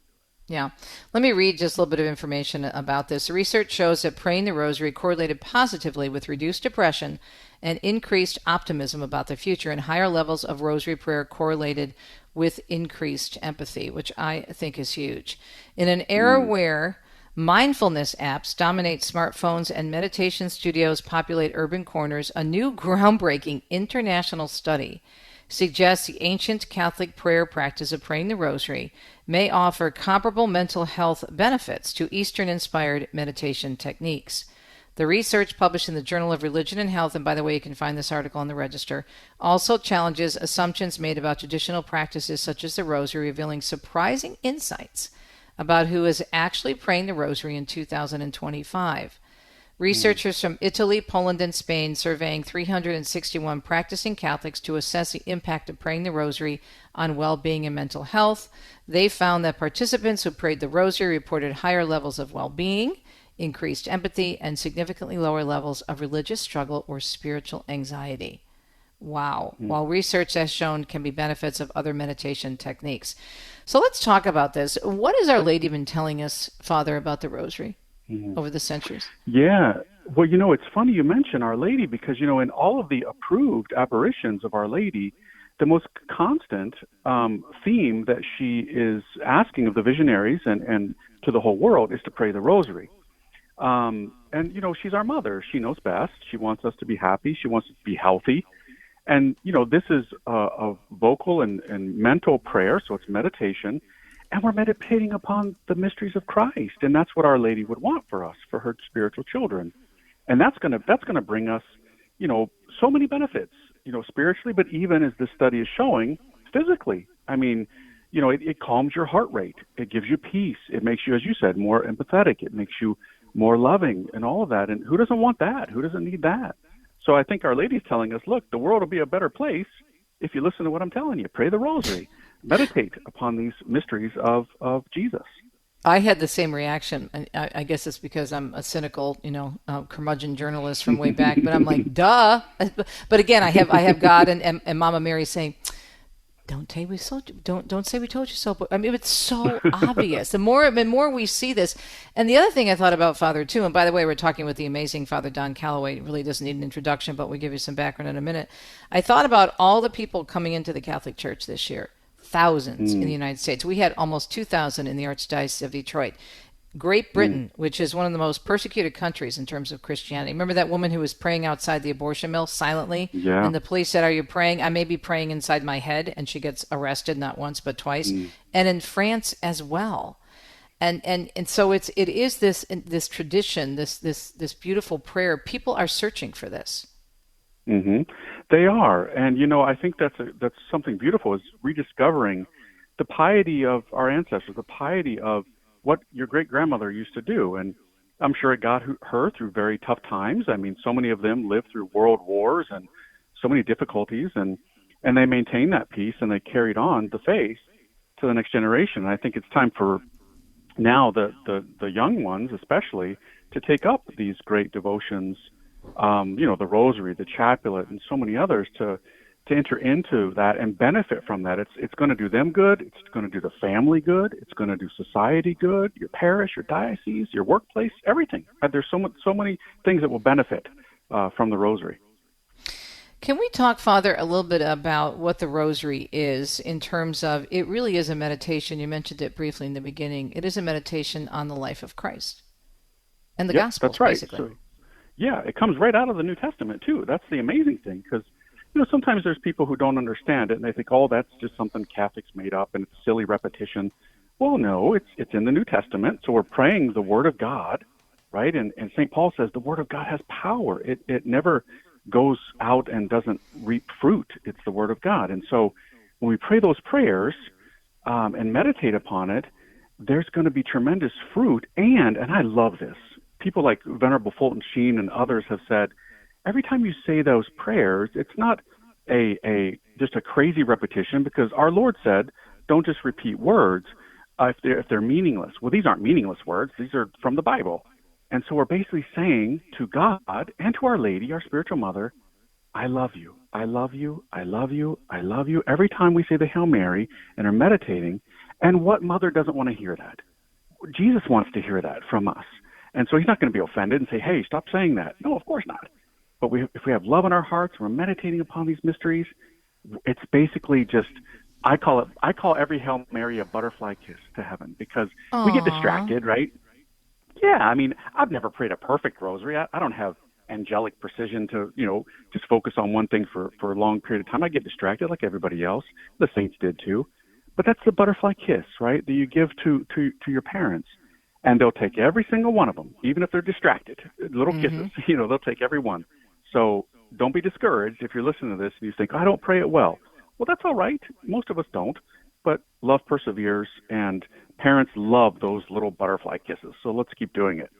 Yeah. Let me read just a little bit of information about this. Research shows that praying the rosary correlated positively with reduced depression and increased optimism about the future, and higher levels of rosary prayer correlated with increased empathy, which I think is huge. In an era where mindfulness apps dominate smartphones and meditation studios populate urban corners, a new groundbreaking international study suggests the ancient Catholic prayer practice of praying the rosary may offer comparable mental health benefits to Eastern-inspired meditation techniques. The research, published in the Journal of Religion and Health, and by the way, you can find this article on the Register, also challenges assumptions made about traditional practices such as the rosary, revealing surprising insights about who is actually praying the rosary in 2025. Researchers from Italy, Poland, and Spain surveying 361 practicing Catholics to assess the impact of praying the rosary on well-being and mental health. They found that participants who prayed the rosary reported higher levels of well-being, increased empathy, and significantly lower levels of religious struggle or spiritual anxiety. Wow. While research has shown can be benefits of other meditation techniques. So let's talk about this. What has Our Lady been telling us, Father, about the rosary over the centuries? Yeah. Well, it's funny you mention Our Lady because, in all of the approved apparitions of Our Lady, the most constant theme that she is asking of the visionaries and to the whole world is to pray the rosary. And she's our mother. She knows best. She wants us to be happy. She wants us to be healthy. And, this is a vocal and mental prayer, so it's meditation. And we're meditating upon the mysteries of Christ. And that's what Our Lady would want for us, for her spiritual children. And that's gonna bring us, so many benefits, spiritually, but even as this study is showing, physically. I mean, it calms your heart rate. It gives you peace. It makes you, as you said, more empathetic. It makes you more loving and all of that. And who doesn't want that? Who doesn't need that? So I think Our Lady's telling us, look, the world will be a better place if you listen to what I'm telling you. Pray the rosary. Meditate upon these mysteries of Jesus. I had the same reaction. I guess it's because I'm a cynical, curmudgeon journalist from way back. But I'm like, duh. But again, I have God and Mama Mary saying, don't say we told you so. But I mean, it's so obvious. The more we see this, and the other thing I thought about, Father, too. And by the way, we're talking with the amazing Father Don Calloway. It really doesn't need an introduction, but we'll give you some background in a minute. I thought about all the people coming into the Catholic Church this year. Thousands in the United States. We had almost 2,000 in the Archdiocese of Detroit. Great Britain, which is one of the most persecuted countries in terms of Christianity. Remember that woman who was praying outside the abortion mill silently? Yeah. And the police said, "Are you praying?" "I may be praying inside my head." And she gets arrested not once but twice. And in France as well. And so it is this tradition, this beautiful prayer. People are searching for this. Mm-hmm. They are, and I think that's something beautiful, is rediscovering the piety of our ancestors, the piety of what your great-grandmother used to do. And I'm sure it got her through very tough times. I mean, so many of them lived through world wars and so many difficulties, and they maintained that peace, and they carried on the faith to the next generation. And I think it's time for now the young ones especially to take up these great devotions, the Rosary, the Chaplet, and so many others, to enter into that and benefit from that. It's going to do them good. It's going to do the family good. It's going to do society good, your parish, your diocese, your workplace, everything. There's so many things that will benefit from the Rosary. Can we talk, Father, a little bit about what the Rosary is in terms of, it really is a meditation. You mentioned it briefly in the beginning. It is a meditation on the life of Christ and the Gospels, that's right. Basically. So, yeah, it comes right out of the New Testament, too. That's the amazing thing, because sometimes there's people who don't understand it, and they think, oh, that's just something Catholics made up, and it's silly repetition. Well, no, it's in the New Testament, so we're praying the Word of God, right? And St. Paul says the Word of God has power. It never goes out and doesn't reap fruit. It's the Word of God. And so when we pray those prayers and meditate upon it, there's going to be tremendous fruit. And I love this, people like Venerable Fulton Sheen and others have said, every time you say those prayers, it's not just a crazy repetition, because our Lord said, don't just repeat words if they're meaningless. Well, these aren't meaningless words. These are from the Bible. And so we're basically saying to God and to Our Lady, our spiritual mother, I love you, I love you, I love you, I love you, every time we say the Hail Mary and are meditating. And what mother doesn't want to hear that? Jesus wants to hear that from us. And so he's not going to be offended and say, hey, stop saying that. No, of course not. But if we have love in our hearts, we're meditating upon these mysteries, it's basically just, I call every Hail Mary a butterfly kiss to heaven, because we get distracted, right? Yeah, I mean, I've never prayed a perfect rosary. I don't have angelic precision to, just focus on one thing for a long period of time. I get distracted like everybody else. The saints did too. But that's the butterfly kiss, right, that you give to your parents. And they'll take every single one of them, even if they're distracted. Little kisses, they'll take every one. So don't be discouraged if you're listening to this and you think, I don't pray it well. Well, that's all right. Most of us don't. But love perseveres, and parents love those little butterfly kisses. So let's keep doing it.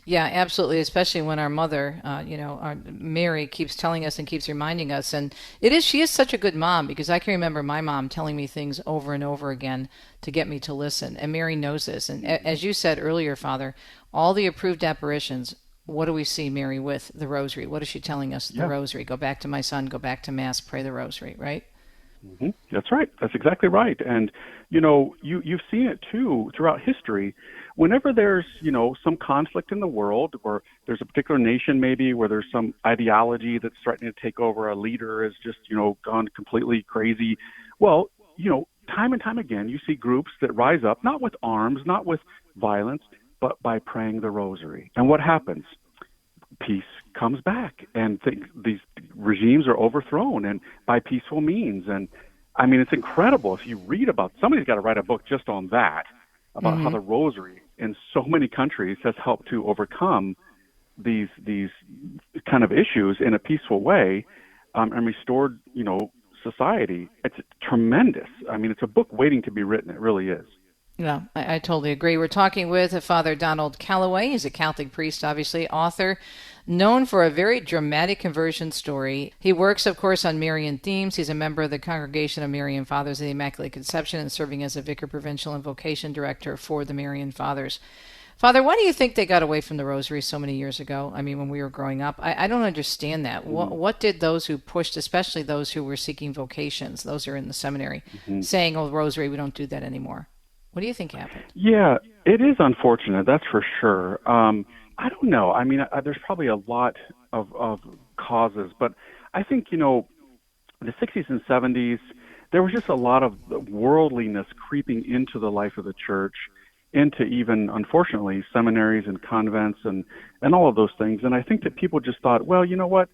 Yeah, absolutely, especially when our mother, our Mary keeps telling us and keeps reminding us. And she is such a good mom, because I can remember my mom telling me things over and over again to get me to listen. And Mary knows this. And as you said earlier, Father, all the approved apparitions, what do we see Mary with? The Rosary. What is she telling us? The Rosary. Go back to my son, go back to Mass, pray the Rosary, right? Mm-hmm. That's right. That's exactly right. And, you've seen it too throughout history. Whenever there's, some conflict in the world, or there's a particular nation maybe where there's some ideology that's threatening to take over, a leader has just, gone completely crazy. Well, time and time again, you see groups that rise up, not with arms, not with violence, but by praying the Rosary. And what happens? Peace comes back, and these regimes are overthrown, and by peaceful means. And I mean, it's incredible. If you read about, somebody's got to write a book just on that, about how the Rosary in so many countries has helped to overcome these kind of issues in a peaceful way, and restored, society. It's tremendous. I mean, it's a book waiting to be written. It really is. Yeah, I totally agree. We're talking with Father Donald Calloway. He's a Catholic priest, obviously, author, known for a very dramatic conversion story. He works, of course, on Marian themes. He's a member of the Congregation of Marian Fathers of the Immaculate Conception and serving as a vicar provincial and vocation director for the Marian Fathers. Father, why do you think they got away from the Rosary so many years ago? I mean, when we were growing up, I don't understand that. What did those who pushed, especially those who were seeking vocations, those who are in the seminary, saying, oh, Rosary, we don't do that anymore? What do you think happened? Yeah, it is unfortunate, that's for sure. I don't know. I mean, there's probably a lot of causes, but I think, the 60s and 70s, there was just a lot of worldliness creeping into the life of the church, into even, unfortunately, seminaries and convents and all of those things. And I think that people just thought, well, you know what?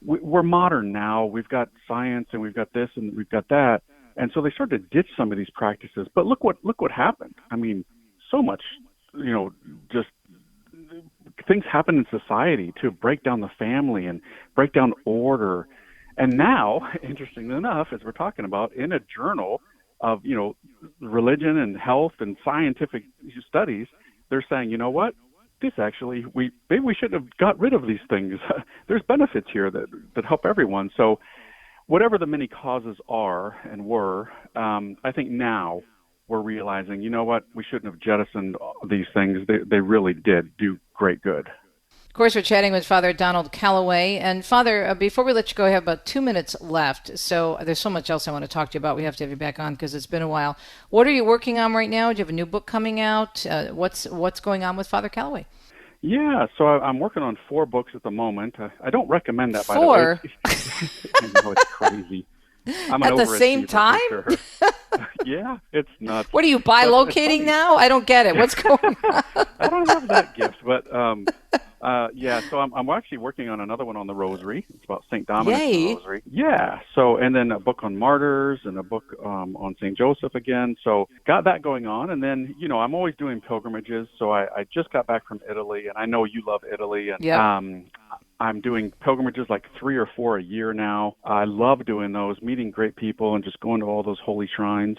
We're modern now. We've got science, and we've got this, and we've got that. And so they started to ditch some of these practices. But look what happened. I mean, so much, just things happen in society to break down the family and break down order. And now, interestingly enough, as we're talking about, in a journal of, religion and health and scientific studies, they're saying, you know what? This actually, maybe we shouldn't have got rid of these things. There's benefits here that help everyone. So whatever the many causes are and were, I think now we're realizing, you know what, we shouldn't have jettisoned these things. They really did do great good. Of course, we're chatting with Father Donald Calloway. And Father, before we let you go, I have about 2 minutes left. So there's so much else I want to talk to you about. We have to have you back on because it's been a while. What are you working on right now? Do you have a new book coming out? What's going on with Father Calloway? Yeah, so I'm working on 4 books at the moment. I don't recommend that, 4? by the way. I know, it's crazy. I'm at the same time? Sure. Yeah, it's nuts. What are you, bilocating now? I don't get it. What's going on? I don't have that gift, but so I'm actually working on another one on the Rosary. It's about St. Dominic and the Rosary. Yeah, so, and then a book on martyrs and a book on St. Joseph again. So got that going on. And then, I'm always doing pilgrimages. So I just got back from Italy, and I know you love Italy. And I'm doing pilgrimages like 3 or 4 a year now. I love doing those, meeting great people and just going to all those holy shrines.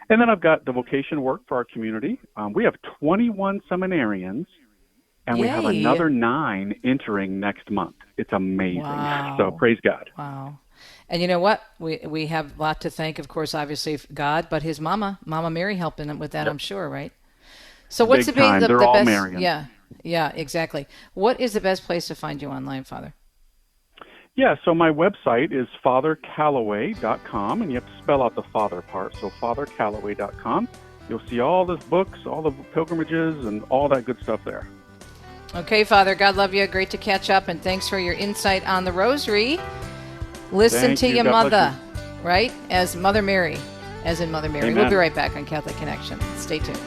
And then I've got the vocation work for our community. We have 21 seminarians, and we have another 9 entering next month. It's amazing. Wow. So praise God. Wow. And you know what? We have a lot to thank, of course, obviously God, but his Mama Mary helping him with that, I'm sure, right? So what's the best? They're all Marian. Yeah, exactly. What is the best place to find you online, Father? Yeah, so my website is fathercalloway.com, and you have to spell out the father part, so fathercalloway.com. You'll see all the books, all the pilgrimages, and all that good stuff there. Okay, Father, God love you. Great to catch up, and thanks for your insight on the Rosary. Listen Thank to you. your God bless mother, right? As Mother Mary, as in Mother Mary. Amen. We'll be right back on Catholic Connection. Stay tuned.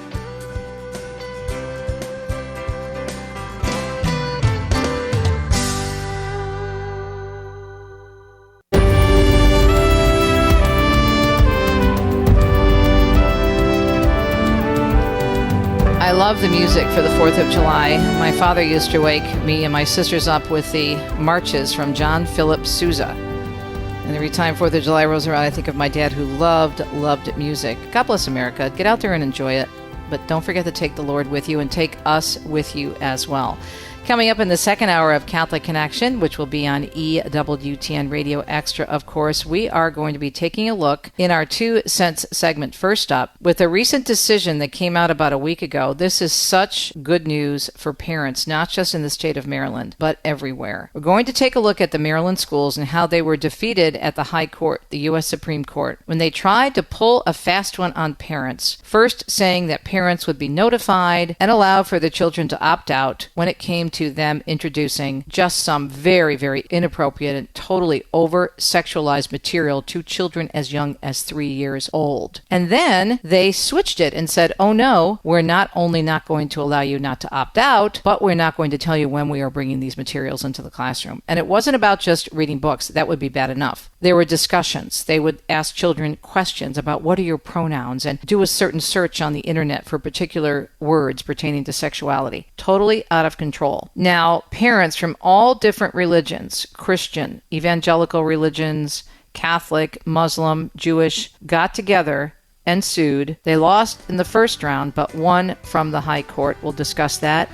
I love the music for the 4th of July. My father used to wake me and my sisters up with the marches from John Philip Sousa. And every time 4th of July rolls around, I think of my dad who loved music. God bless America. Get out there and enjoy it. But don't forget to take the Lord with you and take us with you as well. Coming up in the second hour of Catholic Connection, which will be on EWTN Radio Extra, of course, we are going to be taking a look in our 2 cents segment. First up, with a recent decision that came out about a week ago, this is such good news for parents, not just in the state of Maryland, but everywhere. We're going to take a look at the Maryland schools and how they were defeated at the High Court, the U.S. Supreme Court, when they tried to pull a fast one on parents, first saying that parents would be notified and allow for the children to opt out when it came to them introducing just some very, very inappropriate and totally over-sexualized material to children as young as 3 years old. And then they switched it and said, oh no, we're not only not going to allow you not to opt out, but we're not going to tell you when we are bringing these materials into the classroom. And it wasn't about just reading books. That would be bad enough. There were discussions. They would ask children questions about what are your pronouns and do a certain search on the internet for particular words pertaining to sexuality. Totally out of control. Now, parents from all different religions, Christian, evangelical religions, Catholic, Muslim, Jewish, got together and sued. They lost in the first round, but won from the High Court. We'll discuss that.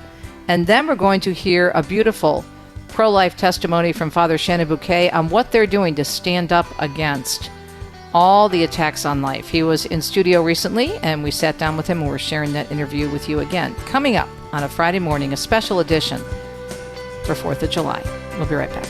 And then we're going to hear a beautiful pro-life testimony from Father Shenan Boquet on what they're doing to stand up against all the attacks on life. He was in studio recently, and we sat down with him, and we're sharing that interview with you again. Coming up on a Friday morning, a special edition for 4th of July. We'll be right back.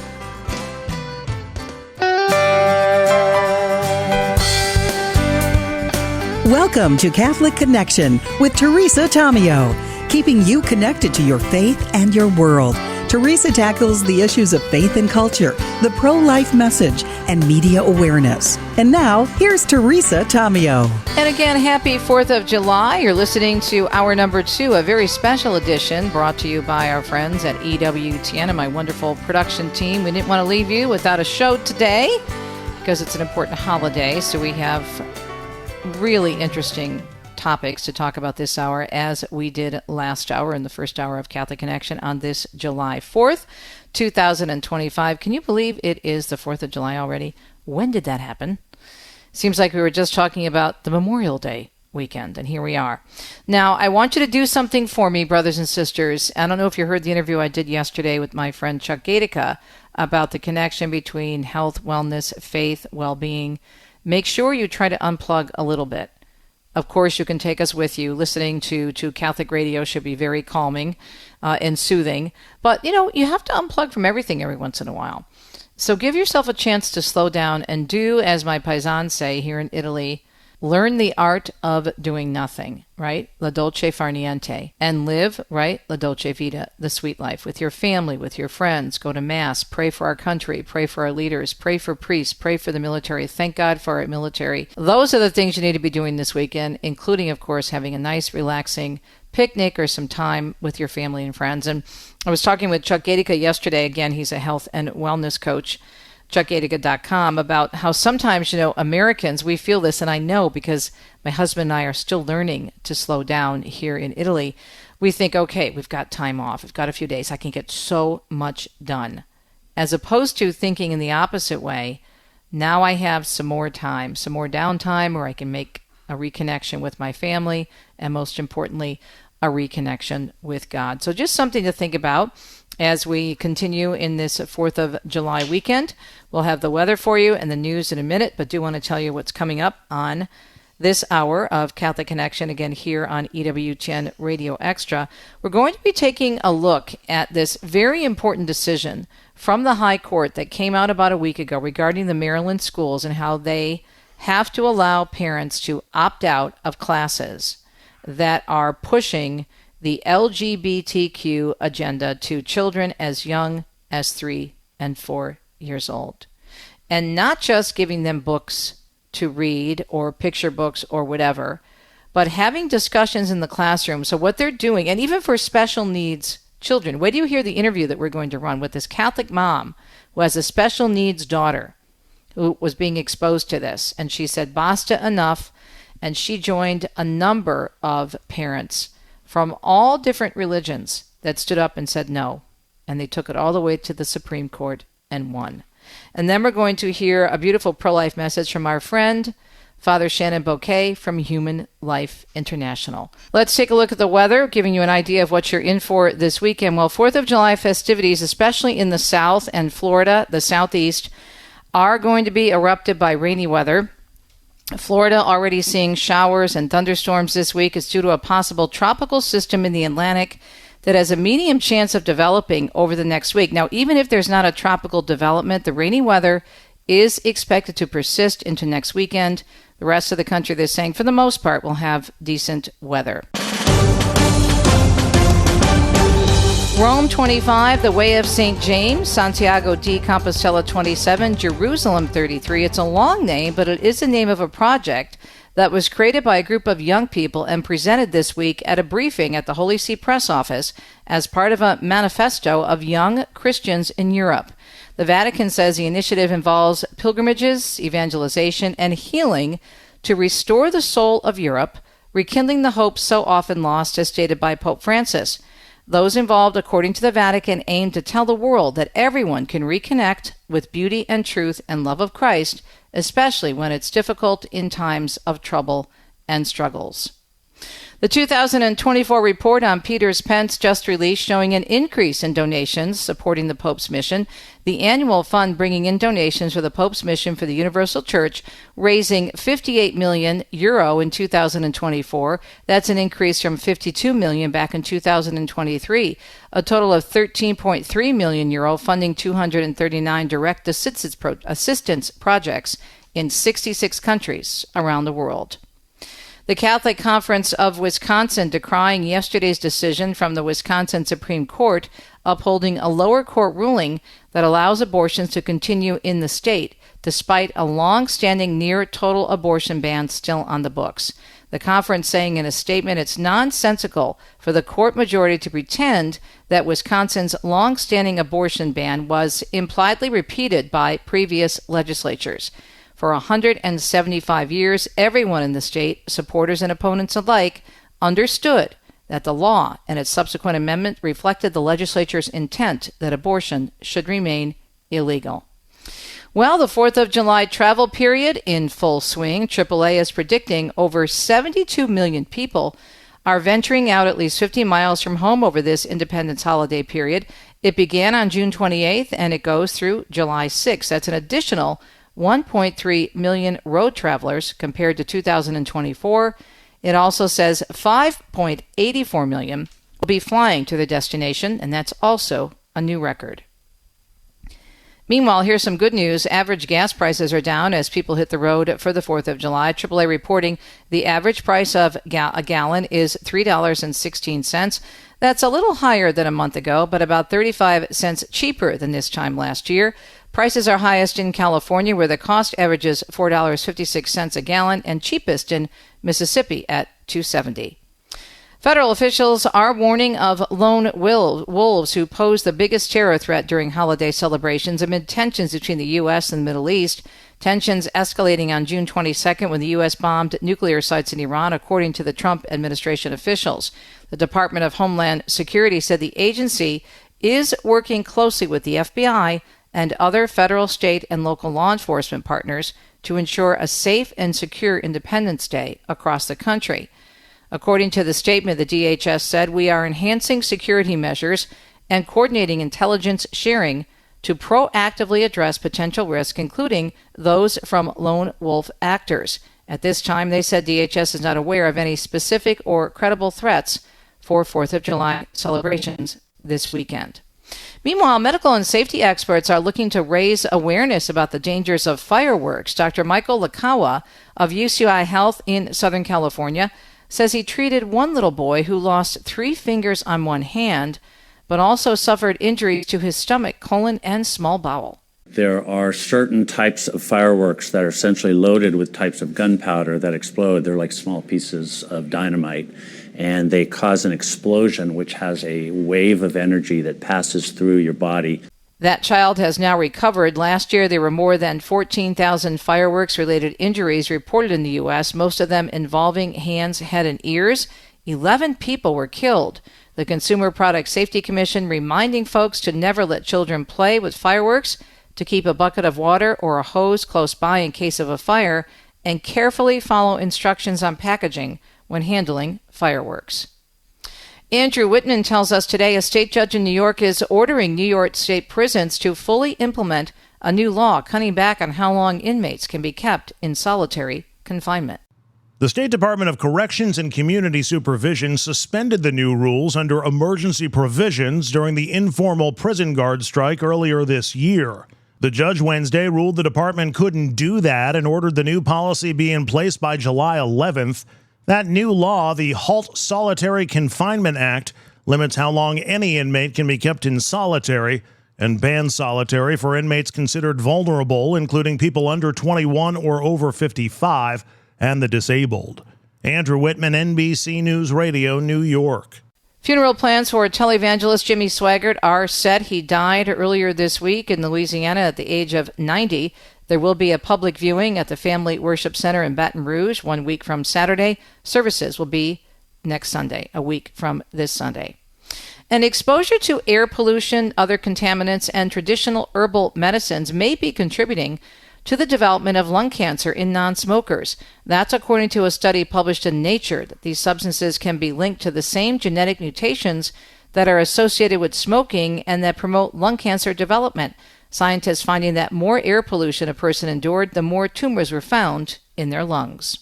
Welcome to Catholic Connection with Teresa Tomeo, keeping you connected to your faith and your world. Teresa tackles the issues of faith and culture, the pro-life message, and media awareness. And now, here's Teresa Tomeo. And again, happy 4th of July. You're listening to hour number 2, a very special edition brought to you by our friends at EWTN and my wonderful production team. We didn't want to leave you without a show today because it's an important holiday, so we have really interesting topics to talk about this hour, as we did last hour in the first hour of Catholic Connection on this July 4th, 2025. Can you believe it is the 4th of July already? When did that happen? Seems like we were just talking about the Memorial Day weekend, and here we are. Now, I want you to do something for me, brothers and sisters. I don't know if you heard the interview I did yesterday with my friend Chuck Gatica about the connection between health, wellness, faith, well-being. Make sure you try to unplug a little bit. Of course, you can take us with you. Listening to Catholic radio should be very calming and soothing. But, you have to unplug from everything every once in a while. So give yourself a chance to slow down and do, as my paisans say here in Italy, learn the art of doing nothing, right? La dolce far niente. And live, right? La dolce vita, the sweet life, with your family, with your friends. Go to Mass, pray for our country, pray for our leaders, pray for priests, pray for the military. Thank God for our military. Those are the things you need to be doing this weekend, including, of course, having a nice, relaxing picnic or some time with your family and friends. And I was talking with Chuck Gatica yesterday. Again, he's a health and wellness coach, chuckgatica.com, about how sometimes, Americans, we feel this, and I know because my husband and I are still learning to slow down here in Italy. We think, okay, we've got time off. We've got a few days. I can get so much done. As opposed to thinking in the opposite way, now I have some more time, some more downtime where I can make a reconnection with my family, and most importantly, a reconnection with God. So just something to think about as we continue in this 4th of July weekend. We'll have the weather for you and the news in a minute, but do want to tell you what's coming up on this hour of Catholic Connection, again here on EWTN Radio Extra. We're going to be taking a look at this very important decision from the High Court that came out about a week ago regarding the Maryland schools and how they have to allow parents to opt out of classes that are pushing the LGBTQ agenda to children as young as 3 and 4 years old. And not just giving them books to read or picture books or whatever, but having discussions in the classroom. So what they're doing, and even for special needs children, wait till you hear the interview that we're going to run with this Catholic mom who has a special needs daughter who was being exposed to this. And she said, basta, enough. And she joined a number of parents from all different religions that stood up and said no. And they took it all the way to the Supreme Court and won. And then we're going to hear a beautiful pro-life message from our friend, Father Shenan Boquet from Human Life International. Let's take a look at the weather, giving you an idea of what you're in for this weekend. Well, 4th of July festivities, especially in the South and Florida, the Southeast, are going to be erupted by rainy weather. Florida already seeing showers and thunderstorms this week. It's due to a possible tropical system in the Atlantic that has a medium chance of developing over the next week. Now, even if there's not a tropical development, the rainy weather is expected to persist into next weekend. The rest of the country, they're saying, for the most part, will have decent weather. Rome 25, the Way of St. James, Santiago de Compostela 27, Jerusalem 33. It's a long name, but it is the name of a project that was created by a group of young people and presented this week at a briefing at the Holy See Press Office as part of a manifesto of young Christians in Europe. The Vatican says the initiative involves pilgrimages, evangelization, and healing to restore the soul of Europe, rekindling the hope so often lost, as stated by Pope Francis. Those involved, according to the Vatican, aim to tell the world that everyone can reconnect with beauty and truth and love of Christ, especially when it's difficult in times of trouble and struggles. The 2024 report on Peter's Pence just released showing an increase in donations supporting the Pope's mission. The annual fund bringing in donations for the Pope's mission for the Universal Church, raising €58 million in 2024. That's an increase from €52 million back in 2023. A total of €13.3 million funding 239 direct assistance projects in 66 countries around the world. The Catholic Conference of Wisconsin decrying yesterday's decision from the Wisconsin Supreme Court upholding a lower court ruling that allows abortions to continue in the state, despite a long-standing near-total abortion ban still on the books. The conference saying in a statement it's nonsensical for the court majority to pretend that Wisconsin's long-standing abortion ban was impliedly repeated by previous legislatures. For 175 years, everyone in the state, supporters and opponents alike, understood that the law and its subsequent amendment reflected the legislature's intent that abortion should remain illegal. Well, the 4th of July travel period in full swing. AAA is predicting over 72 million people are venturing out at least 50 miles from home over this Independence holiday period. It began on June 28th and it goes through July 6th. That's an additional 1.3 million road travelers compared to 2024. It also says 5.84 million will be flying to their destination, and that's also a new record. Meanwhile, here's some good news. Average gas prices are down as people hit the road for the 4th of July. AAA reporting the average price of a gallon is $3.16. That's a little higher than a month ago, but about 35 cents cheaper than this time last year. Prices are highest in California, where the cost averages $4.56 a gallon, and cheapest in Mississippi at $2.70. Federal officials are warning of lone wolves who pose the biggest terror threat during holiday celebrations amid tensions between the U.S. and the Middle East. Tensions escalating on June 22nd when the U.S. bombed nuclear sites in Iran, according to the Trump administration officials. The Department of Homeland Security said the agency is working closely with the FBI and other federal, state, and local law enforcement partners to ensure a safe and secure Independence Day across the country. According to the statement, the DHS said, "We are enhancing security measures and coordinating intelligence sharing to proactively address potential risks, including those from lone wolf actors." At this time, they said DHS is not aware of any specific or credible threats for 4th of July celebrations this weekend. Meanwhile, medical and safety experts are looking to raise awareness about the dangers of fireworks. Dr. Michael Lakawa of UCI Health in Southern California says he treated one little boy who lost 3 fingers on one hand, but also suffered injuries to his stomach, colon, and small bowel. There are certain types of fireworks that are essentially loaded with types of gunpowder that explode. They're like small pieces of dynamite, and they cause an explosion which has a wave of energy that passes through your body. That child has now recovered. Last year, there were more than 14,000 fireworks-related injuries reported in the U.S., most of them involving hands, head, and ears. 11 people were killed. The Consumer Product Safety Commission reminding folks to never let children play with fireworks, to keep a bucket of water or a hose close by in case of a fire, and carefully follow instructions on packaging when handling fireworks. Andrew Whitman tells us today a state judge in New York is ordering New York State prisons to fully implement a new law cutting back on how long inmates can be kept in solitary confinement. The State Department of Corrections and Community Supervision suspended the new rules under emergency provisions during the informal prison guard strike earlier this year. The judge Wednesday ruled the department couldn't do that and ordered the new policy be in place by July 11th. That new law, the Halt Solitary Confinement Act, limits how long any inmate can be kept in solitary and bans solitary for inmates considered vulnerable, including people under 21 or over 55 and the disabled. Andrew Whitman, NBC News Radio, New York. Funeral plans for televangelist Jimmy Swaggart are set. He died earlier this week in Louisiana at the age of 90. There will be a public viewing at the Family Worship Center in Baton Rouge 1 week from Saturday. Services will be next Sunday, a week from this Sunday. And exposure to air pollution, other contaminants, and traditional herbal medicines may be contributing to the development of lung cancer in non-smokers. That's according to a study published in Nature, that these substances can be linked to the same genetic mutations that are associated with smoking and that promote lung cancer development. Scientists finding that more air pollution a person endured, the more tumors were found in their lungs.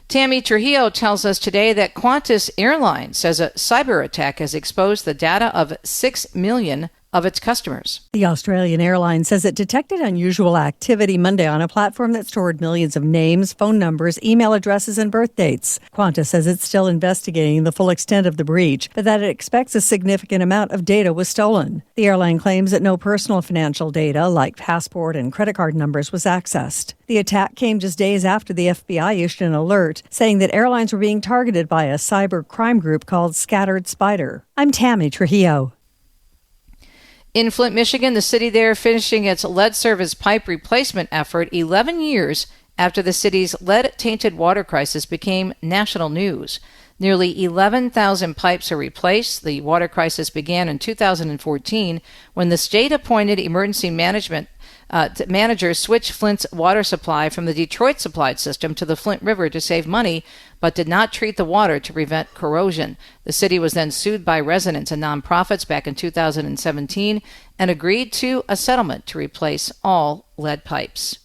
Tammy Trujillo tells us today that Qantas Airlines says a cyber attack has exposed the data of 6 million of its customers. The Australian airline says it detected unusual activity Monday on a platform that stored millions of names, phone numbers, email addresses, and birth dates. Qantas says it's still investigating the full extent of the breach, but that it expects a significant amount of data was stolen. The airline claims that no personal financial data, like passport and credit card numbers, was accessed. The attack came just days after the FBI issued an alert saying that airlines were being targeted by a cyber crime group called Scattered Spider. I'm Tammy Trujillo. In Flint, Michigan, the city there finishing its lead service pipe replacement effort 11 years after the city's lead-tainted water crisis became national news. Nearly 11,000 pipes are replaced. The water crisis began in 2014 when the state-appointed emergency management managers switched Flint's water supply from the Detroit supplied system to the Flint River to save money, but did not treat the water to prevent corrosion. The city was then sued by residents and nonprofits back in 2017 and agreed to a settlement to replace all lead pipes.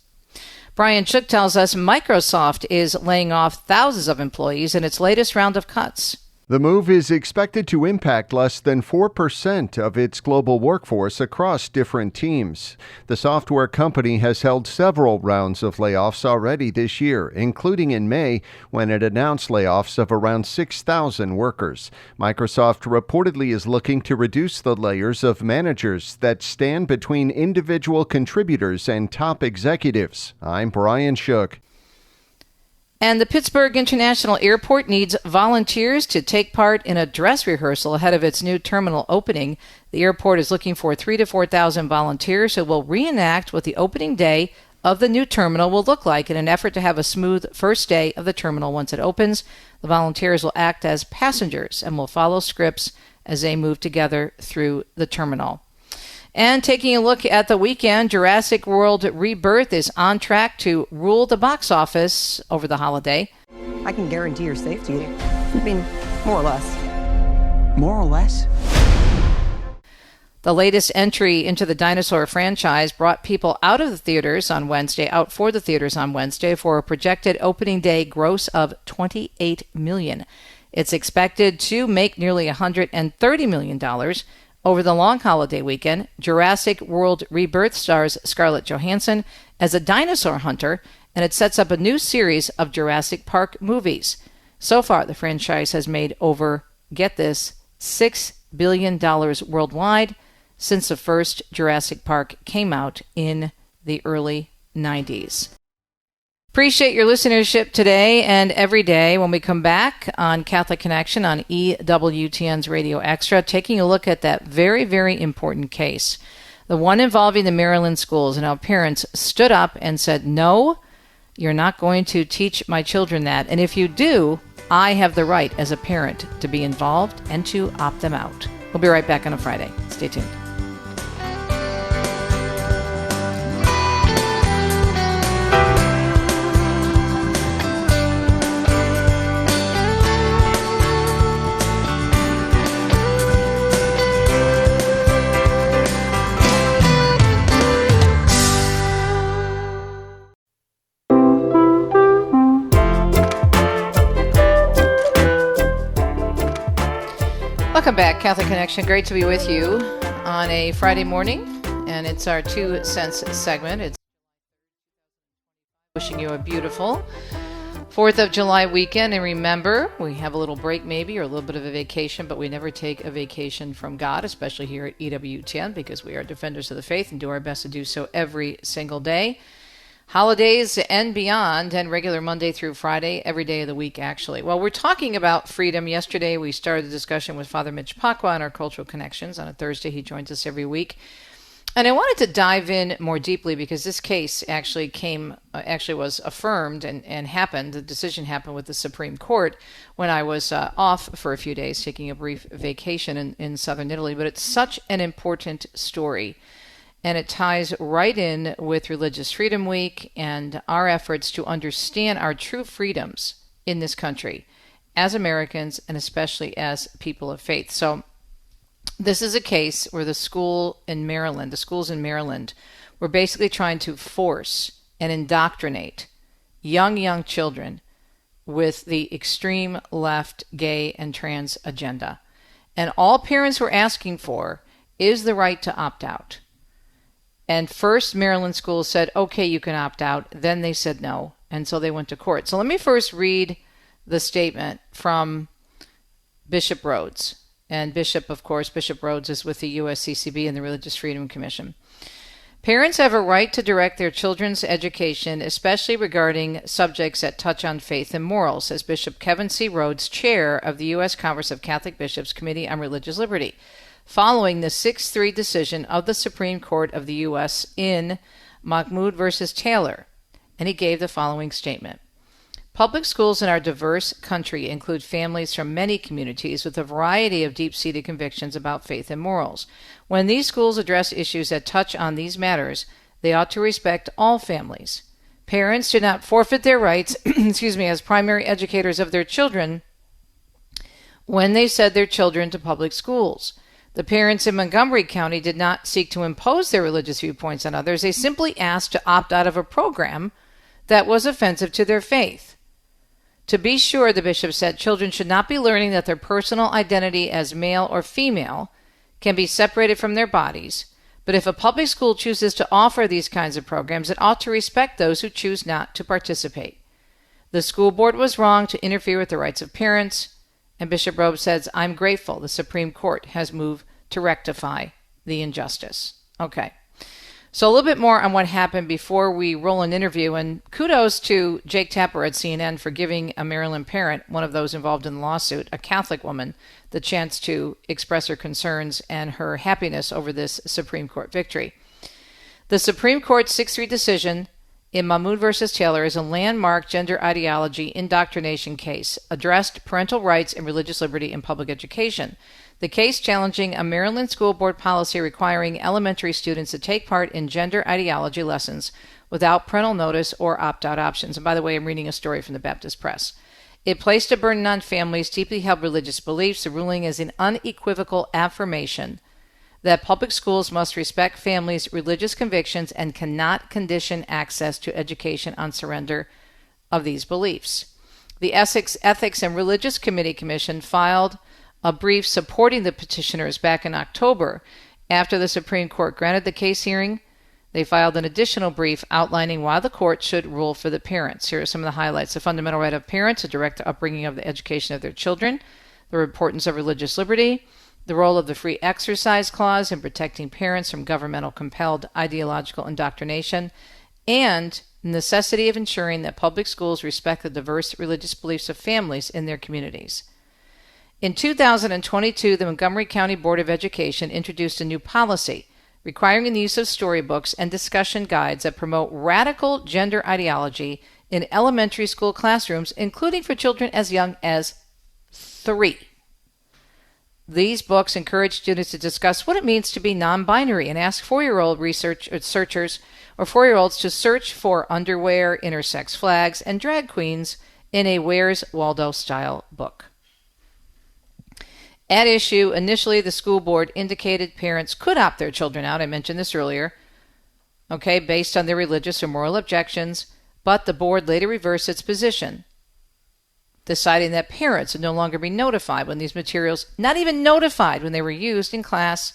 Brian Shook tells us Microsoft is laying off thousands of employees in its latest round of cuts. The move is expected to impact less than 4% of its global workforce across different teams. The software company has held several rounds of layoffs already this year, including in May when it announced layoffs of around 6,000 workers. Microsoft reportedly is looking to reduce the layers of managers that stand between individual contributors and top executives. I'm Brian Shook. And the Pittsburgh International Airport needs volunteers to take part in a dress rehearsal ahead of its new terminal opening. The airport is looking for 3,000 to 4,000 volunteers who will reenact what the opening day of the new terminal will look like in an effort to have a smooth first day of the terminal once it opens. The volunteers will act as passengers and will follow scripts as they move together through the terminal. And taking a look at the weekend, Jurassic World Rebirth is on track to rule the box office over the holiday. I can guarantee your safety. I mean, more or less. More or less? The latest entry into the dinosaur franchise brought people out for the theaters on Wednesday for a projected opening day gross of $28 million. It's expected to make nearly $130 million over the long holiday weekend. Jurassic World Rebirth stars Scarlett Johansson as a dinosaur hunter, and it sets up a new series of Jurassic Park movies. So far, the franchise has made over, get this, $6 billion worldwide since the first Jurassic Park came out in the early 90s. Appreciate your listenership today and every day. When we come back on Catholic Connection on EWTN's Radio Extra, taking a look at that very, very important case, the one involving the Maryland schools, and how parents stood up and said, no, you're not going to teach my children that. And if you do, I have the right as a parent to be involved and to opt them out. We'll be right back on a Friday. Stay tuned. Welcome back, Catholic Connection. Great to be with you on a Friday morning, and it's our 2 cents segment. It's wishing you a beautiful 4th of July weekend, and remember, we have a little break maybe, or a little bit of a vacation, but we never take a vacation from God, especially here at EWTN, because we are defenders of the faith and do our best to do so every single day. Holidays and beyond, and regular Monday through Friday, every day of the week, actually. Well, we're talking about freedom. Yesterday, we started the discussion with Father Mitch Pacwa on our Cultural Connections. On a Thursday, he joins us every week. And I wanted to dive in more deeply because this case actually was affirmed and happened. The decision happened with the Supreme Court when I was off for a few days, taking a brief vacation in southern Italy. But it's such an important story. And it ties right in with Religious Freedom Week and our efforts to understand our true freedoms in this country as Americans and especially as people of faith. So this is a case where the schools in Maryland were basically trying to force and indoctrinate young children with the extreme left, gay, and trans agenda. And all parents were asking for is the right to opt out. And first, Maryland schools said, okay, you can opt out. Then they said no. And so they went to court. So let me first read the statement from Bishop Rhodes. And Bishop Rhodes is with the USCCB and the Religious Freedom Commission. Parents have a right to direct their children's education, especially regarding subjects that touch on faith and morals, says Bishop Kevin C. Rhodes, chair of the U.S. Congress of Catholic Bishops Committee on Religious Liberty, following the 6-3 decision of the Supreme Court of the U.S. in Mahmoud versus Taylor. And he gave the following statement. Public schools in our diverse country include families from many communities with a variety of deep-seated convictions about faith and morals. When these schools address issues that touch on these matters, they ought to respect all families. Parents should not forfeit their rights, as primary educators of their children when they send their children to public schools. The parents in Montgomery County did not seek to impose their religious viewpoints on others. They simply asked to opt out of a program that was offensive to their faith. To be sure, the bishop said, children should not be learning that their personal identity as male or female can be separated from their bodies. But if a public school chooses to offer these kinds of programs, it ought to respect those who choose not to participate. The school board was wrong to interfere with the rights of parents. And Bishop Rhodes says, I'm grateful the Supreme Court has moved to rectify the injustice. Okay. So a little bit more on what happened before we roll an interview. And kudos to Jake Tapper at CNN for giving a Maryland parent, one of those involved in the lawsuit, a Catholic woman, the chance to express her concerns and her happiness over this Supreme Court victory. The Supreme Court's 6-3 decision in Mahmoud versus Taylor is a landmark gender ideology indoctrination case, addressed parental rights and religious liberty in public education. The case challenging a Maryland school board policy requiring elementary students to take part in gender ideology lessons without parental notice or opt-out options. And by the way, I'm reading a story from the Baptist Press. It placed a burden on families' deeply held religious beliefs. The ruling is an unequivocal affirmation that public schools must respect families' religious convictions and cannot condition access to education on surrender of these beliefs. The Ethics and Religious Commission filed a brief supporting the petitioners back in October. After the Supreme Court granted the case hearing, they filed an additional brief outlining why the court should rule for the parents. Here are some of the highlights. The fundamental right of parents, a direct upbringing of the education of their children, the importance of religious liberty, the role of the Free Exercise Clause in protecting parents from governmental compelled ideological indoctrination, and the necessity of ensuring that public schools respect the diverse religious beliefs of families in their communities. In 2022, the Montgomery County Board of Education introduced a new policy requiring the use of storybooks and discussion guides that promote radical gender ideology in elementary school classrooms, including for children as young as 3. These books encourage students to discuss what it means to be non-binary and ask 4-year-old researchers or 4-year-olds to search for underwear, intersex flags, and drag queens in a Where's Waldo style book. At issue, initially the school board indicated parents could opt their children out. I mentioned this earlier, based on their religious or moral objections, but the board later reversed its position, deciding that parents would no longer be notified when these materials, not even notified when they were used in class,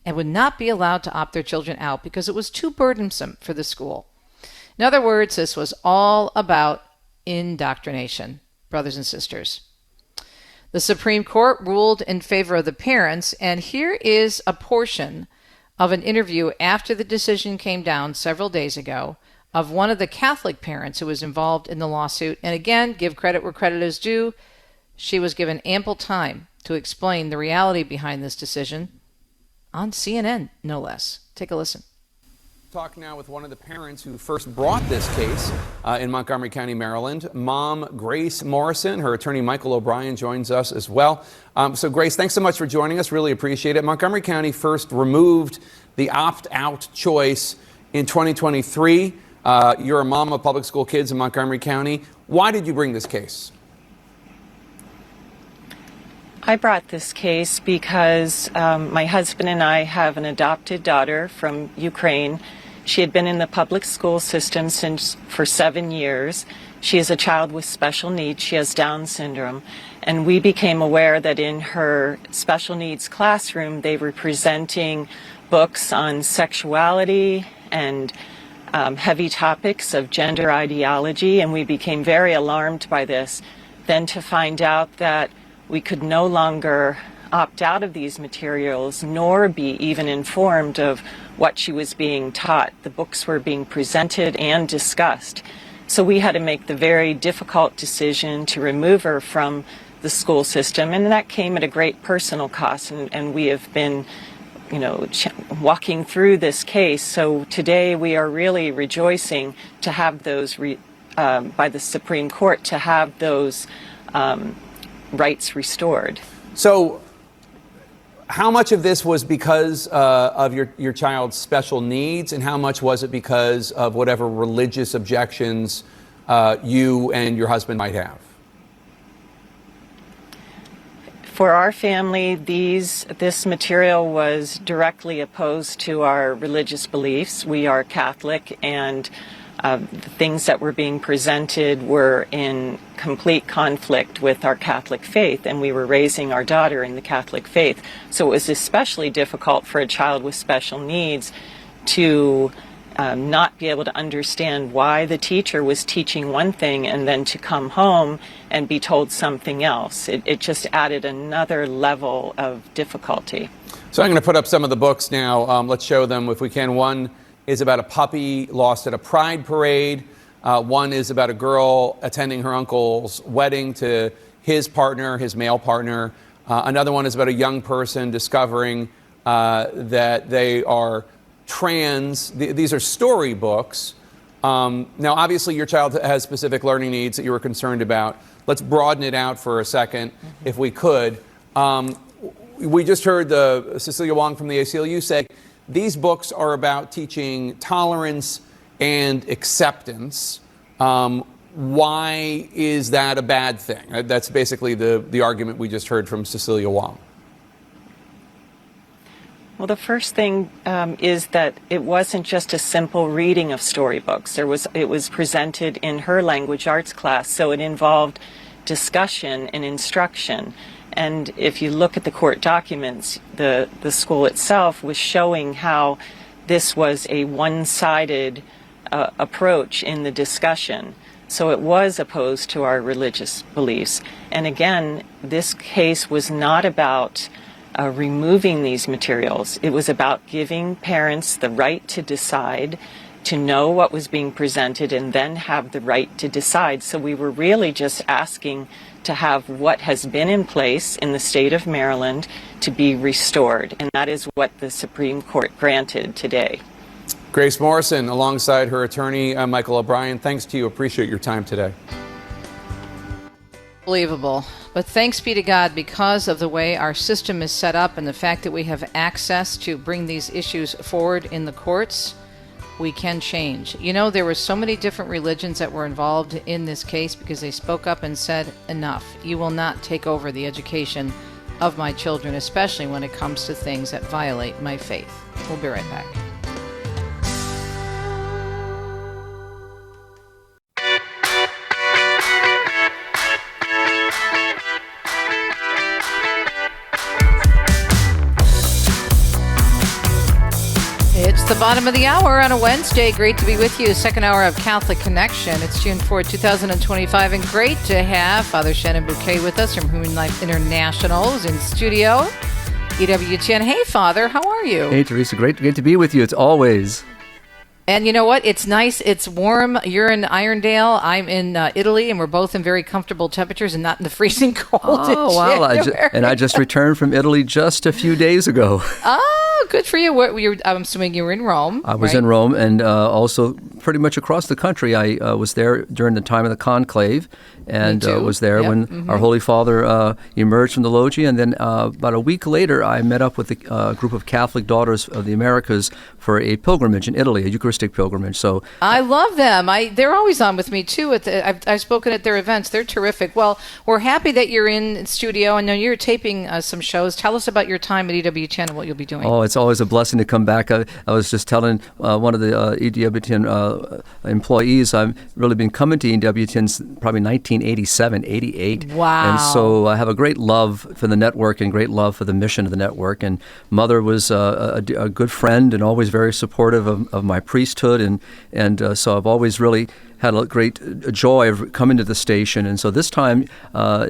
and would not be allowed to opt their children out because it was too burdensome for the school. In other words, this was all about indoctrination, brothers and sisters. The Supreme Court ruled in favor of the parents, and here is a portion of an interview after the decision came down several days ago of one of the Catholic parents who was involved in the lawsuit. And again, give credit where credit is due. She was given ample time to explain the reality behind this decision on CNN, no less. Take a listen. Talk now with one of the parents who first brought this case in Montgomery County, Maryland, Mom Grace Morrison. Her attorney Michael O'Brien joins us as well. So Grace, thanks so much for joining us. Really appreciate it. Montgomery County first removed the opt-out choice in 2023. You're a mom of public school kids in Montgomery County. Why did you bring this case? I brought this case because my husband and I have an adopted daughter from Ukraine. She had been in the public school system for 7 years. She is a child with special needs. She has Down syndrome. And we became aware that in her special needs classroom, they were presenting books on sexuality and heavy topics of gender ideology. And we became very alarmed by this. Then to find out that we could no longer opt out of these materials, nor be even informed of what she was being taught. The books were being presented and discussed. So we had to make the very difficult decision to remove her from the school system, and that came at a great personal cost, and we have been walking through this case. So today we are really rejoicing to have those, by the Supreme Court, to have those rights restored. So how much of this was because of your child's special needs, and how much was it because of whatever religious objections you and your husband might have? For our family, this material was directly opposed to our religious beliefs. We are Catholic, and the things that were being presented were in complete conflict with our Catholic faith, and we were raising our daughter in the Catholic faith. So it was especially difficult for a child with special needs to not be able to understand why the teacher was teaching one thing and then to come home and be told something else. It just added another level of difficulty. So I'm going to put up some of the books now. Let's show them if we can. One is about a puppy lost at a pride parade. One is about a girl attending her uncle's wedding to his partner, his male partner. Another one is about a young person discovering that they are trans. These are storybooks. Now, obviously, your child has specific learning needs that you were concerned about. Let's broaden it out for a second, if we could. We just heard Cecilia Wong from the ACLU say these books are about teaching tolerance and acceptance. Why is that a bad thing? That's basically the argument we just heard from Cecilia Wong. Well, the first thing is that it wasn't just a simple reading of storybooks. It was presented in her language arts class, so it involved discussion and instruction. And if you look at the court documents, the school itself was showing how this was a one-sided approach in the discussion. So it was opposed to our religious beliefs. And again, this case was not about removing these materials. It was about giving parents the right to decide, to know what was being presented, and then have the right to decide. So we were really just asking to have what has been in place in the state of Maryland to be restored. And that is what the Supreme Court granted today. Grace Morrison, alongside her attorney, Michael O'Brien, thanks to you. Appreciate your time today. Unbelievable. But thanks be to God, because of the way our system is set up and the fact that we have access to bring these issues forward in the courts, we can change. You know, there were so many different religions that were involved in this case because they spoke up and said, enough. You will not take over the education of my children, especially when it comes to things that violate my faith. We'll be right back. It's the bottom of the hour on a Wednesday. Great to be with you. Second hour of Catholic Connection. It's June 4th, 2025, and great to have Father Shenan Boquet with us from Human Life International, who's in studio. EWTN. Hey, Father, how are you? Hey, Teresa. Great to be with you. It's always. And you know what? It's nice. It's warm. You're in Irondale. I'm in Italy, and we're both in very comfortable temperatures and not in the freezing cold. Oh, wow. I just returned from Italy just a few days ago. Oh, good for you. I'm assuming you were in Rome. I was in Rome, and also pretty much across the country. I was there during the time of the conclave, and was there when our Holy Father emerged from the loggia. And then about a week later, I met up with a group of Catholic Daughters of the Americas for a pilgrimage in Italy, a Eucharistic pilgrimage. So I love them. They're always on with me too. I've spoken at their events. They're terrific. Well, we're happy that you're in studio. I know you're taping some shows. Tell us about your time at EWTN and what you'll be doing. Oh, it's always a blessing to come back. I was just telling one of the EWTN employees, I've really been coming to EWTN since probably 1987, 88. Wow. And so I have a great love for the network and great love for the mission of the network. And Mother was a good friend and always very supportive of my priesthood. And so I've always really had a great joy of coming to the station. And so this time I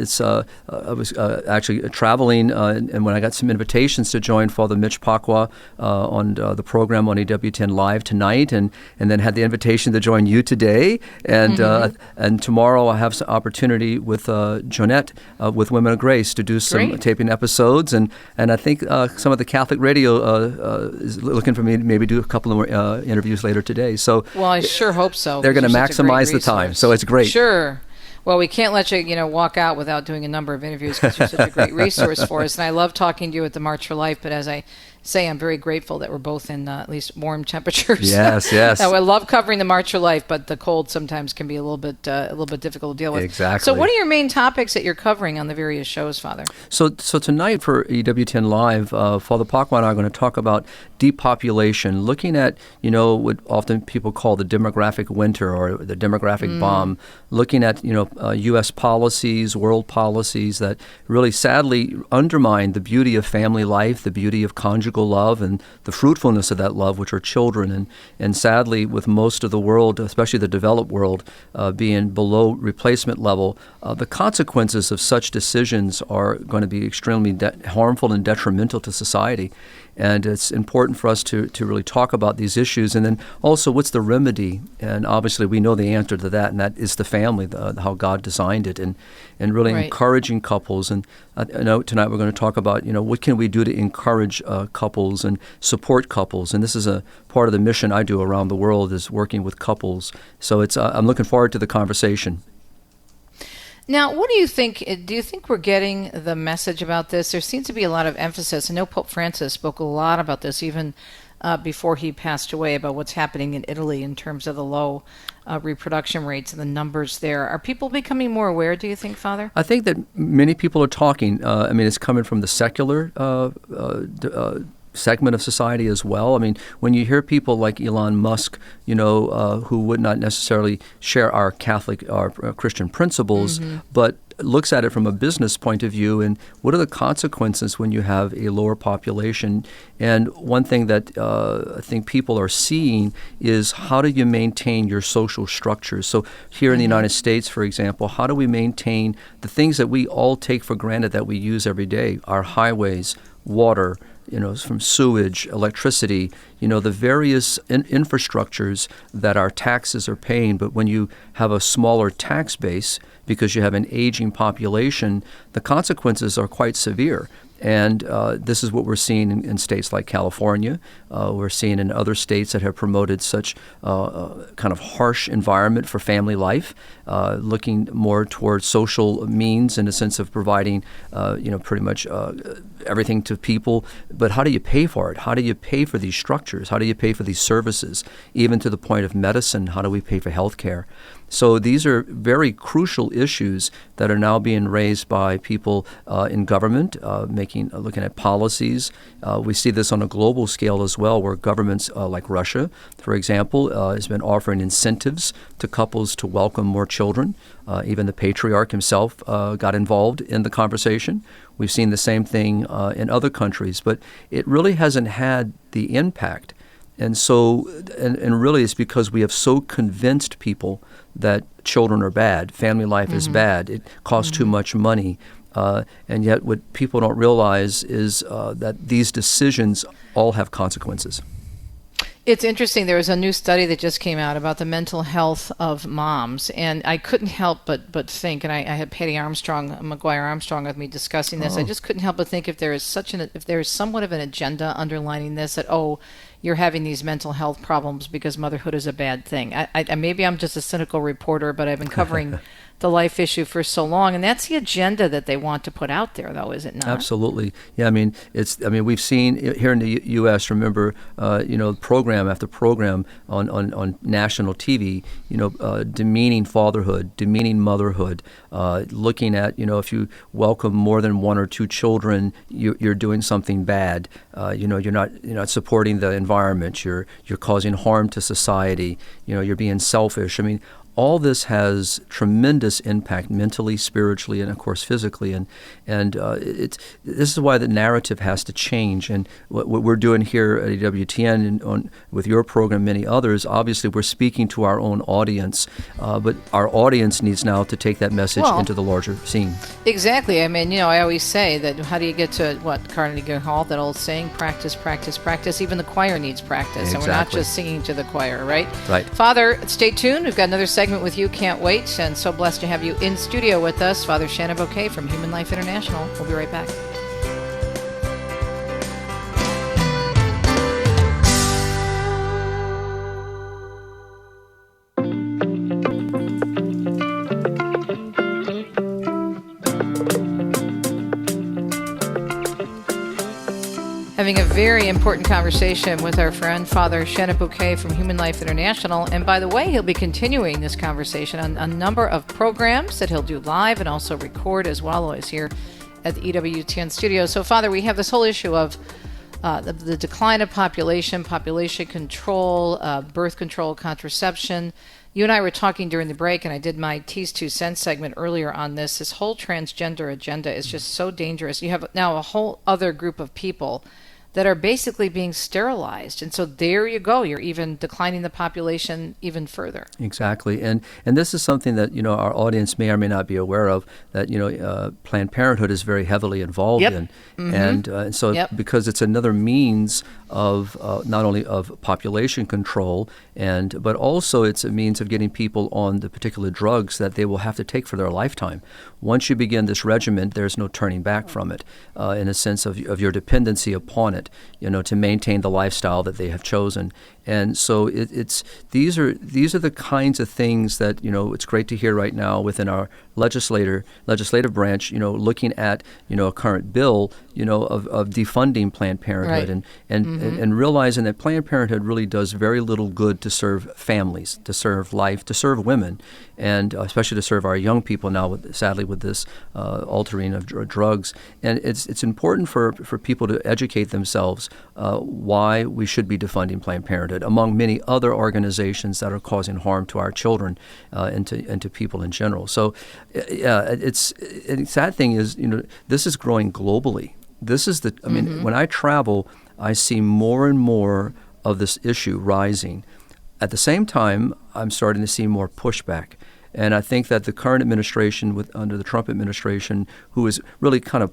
was actually traveling, and when I got some invitations to join Father Mitch Pacwa on the program on EWTN Live tonight, and then had the invitation to join you today. And tomorrow I have some opportunity with Jonette with Women of Grace to do some taping episodes. And I think some of the Catholic radio is looking for me to maybe do a couple of more interviews later today. So, well, I sure hope so. They're going to maximize the time, so it's great. Sure. Well, we can't let you, walk out without doing a number of interviews because you're such a great resource for us. And I love talking to you at the March for Life. But as I say, I'm very grateful that we're both in at least warm temperatures. Yes. I love covering the March for Life, but the cold sometimes can be a little bit difficult to deal with. Exactly. So what are your main topics that you're covering on the various shows, Father? So tonight for EWTN Live, Father Pacwa and I are going to talk about depopulation, looking at, what often people call the demographic winter or the demographic bomb, looking at, U.S. policies, world policies that really sadly undermine the beauty of family life, the beauty of conjugal love, and the fruitfulness of that love, which are children. And sadly, with most of the world, especially the developed world, being below replacement level, the consequences of such decisions are going to be extremely harmful and detrimental to society. And it's important for us to really talk about these issues. And then also, what's the remedy? And obviously, we know the answer to that, and that is the family, how God designed it, and really encouraging couples. And I know tonight we're going to talk about, what can we do to encourage couples and support couples. And this is a part of the mission I do around the world, is working with couples. So I'm looking forward to the conversation. Now, what do you think? Do you think we're getting the message about this? There seems to be a lot of emphasis. I know Pope Francis spoke a lot about this even before he passed away, about what's happening in Italy in terms of the low reproduction rates and the numbers there. Are people becoming more aware, do you think, Father? I think that many people are talking. It's coming from the secular segment of society as well. I mean, when you hear people like Elon Musk, who would not necessarily share our Catholic or Christian principles, but looks at it from a business point of view, and what are the consequences when you have a lower population? And one thing that I think people are seeing is, how do you maintain your social structures? So here in the United States, for example, how do we maintain the things that we all take for granted that we use every day, our highways, water, from sewage, electricity, the various infrastructures that our taxes are paying. But when you have a smaller tax base because you have an aging population, the consequences are quite severe. And this is what we're seeing in states like California. We're seeing in other states that have promoted such kind of harsh environment for family life, looking more towards social means in the sense of providing, pretty much everything to people. But how do you pay for it? How do you pay for these structures? How do you pay for these services? Even to the point of medicine, how do we pay for health care? So these are very crucial issues that are now being raised by people in government, looking at policies. We see this on a global scale as well, where governments like Russia, for example, has been offering incentives to couples to welcome more children. Even the patriarch himself got involved in the conversation. We've seen the same thing in other countries, but it really hasn't had the impact. And so, and really it's because we have so convinced people that children are bad, family life is bad, it costs too much money. And yet what people don't realize is that these decisions all have consequences. It's interesting. There was a new study that just came out about the mental health of moms, and I couldn't help but think, and I had Patty McGuire Armstrong with me discussing this. I just couldn't help but think if there is somewhat of an agenda underlining this, that, you're having these mental health problems because motherhood is a bad thing. I maybe I'm just a cynical reporter, but I've been covering the life issue for so long, and that's the agenda that they want to put out there, though, is it not? Absolutely. Yeah, we've seen here in the U.S., remember, program after program on national TV, demeaning fatherhood, demeaning motherhood, looking at, if you welcome more than one or two children, you're doing something bad. You're not supporting the environment. You're causing harm to society. You're being selfish. All this has tremendous impact mentally, spiritually, and of course physically, and this is why the narrative has to change. And what we're doing here at EWTN and with your program, many others, obviously we're speaking to our own audience, but our audience needs now to take that message into the larger scene. Exactly. I always say that, how do you get to Carnegie Hall? That old saying, practice, practice, practice. Even the choir needs practice, Exactly. And we're not just singing to the choir, right? Right. Father, stay tuned. We've got another segment with you. Can't wait. And so blessed to have you in studio with us, Father Shenan Boquet from Human Life International. We'll be right back. Having a very important conversation with our friend, Father Shenan Boquet from Human Life International. And by the way, he'll be continuing this conversation on a number of programs that he'll do live and also record as well as here at the EWTN studio. So, Father, we have this whole issue of the decline of population control, birth control, contraception. You and I were talking during the break, and I did my T's 2 cents segment earlier on this. This whole transgender agenda is just so dangerous. You have now a whole other group of people that are basically being sterilized. And so there you go. You're even declining the population even further. Exactly. And this is something that, our audience may or may not be aware of, that, Planned Parenthood is very heavily involved in. Mm-hmm. And so because it's another means of not only of population control, but also it's a means of getting people on the particular drugs that they will have to take for their lifetime. Once you begin this regimen, there's no turning back from it, in a sense of your dependency upon it, to maintain the lifestyle that they have chosen. And so these are the kinds of things that it's great to hear right now within our legislative branch, looking at a current bill of defunding Planned Parenthood, right. and realizing that Planned Parenthood really does very little good to serve families, to serve life, to serve women, and especially to serve our young people now, sadly with this altering of drugs. And it's important for people to educate themselves themselves why we should be defunding Planned Parenthood, among many other organizations that are causing harm to our children and to people in general. So, the sad thing is, this is growing globally. This is I mean, when I travel, I see more and more of this issue rising. At the same time, I'm starting to see more pushback. And I think that the current administration, under the Trump administration, who is really kind of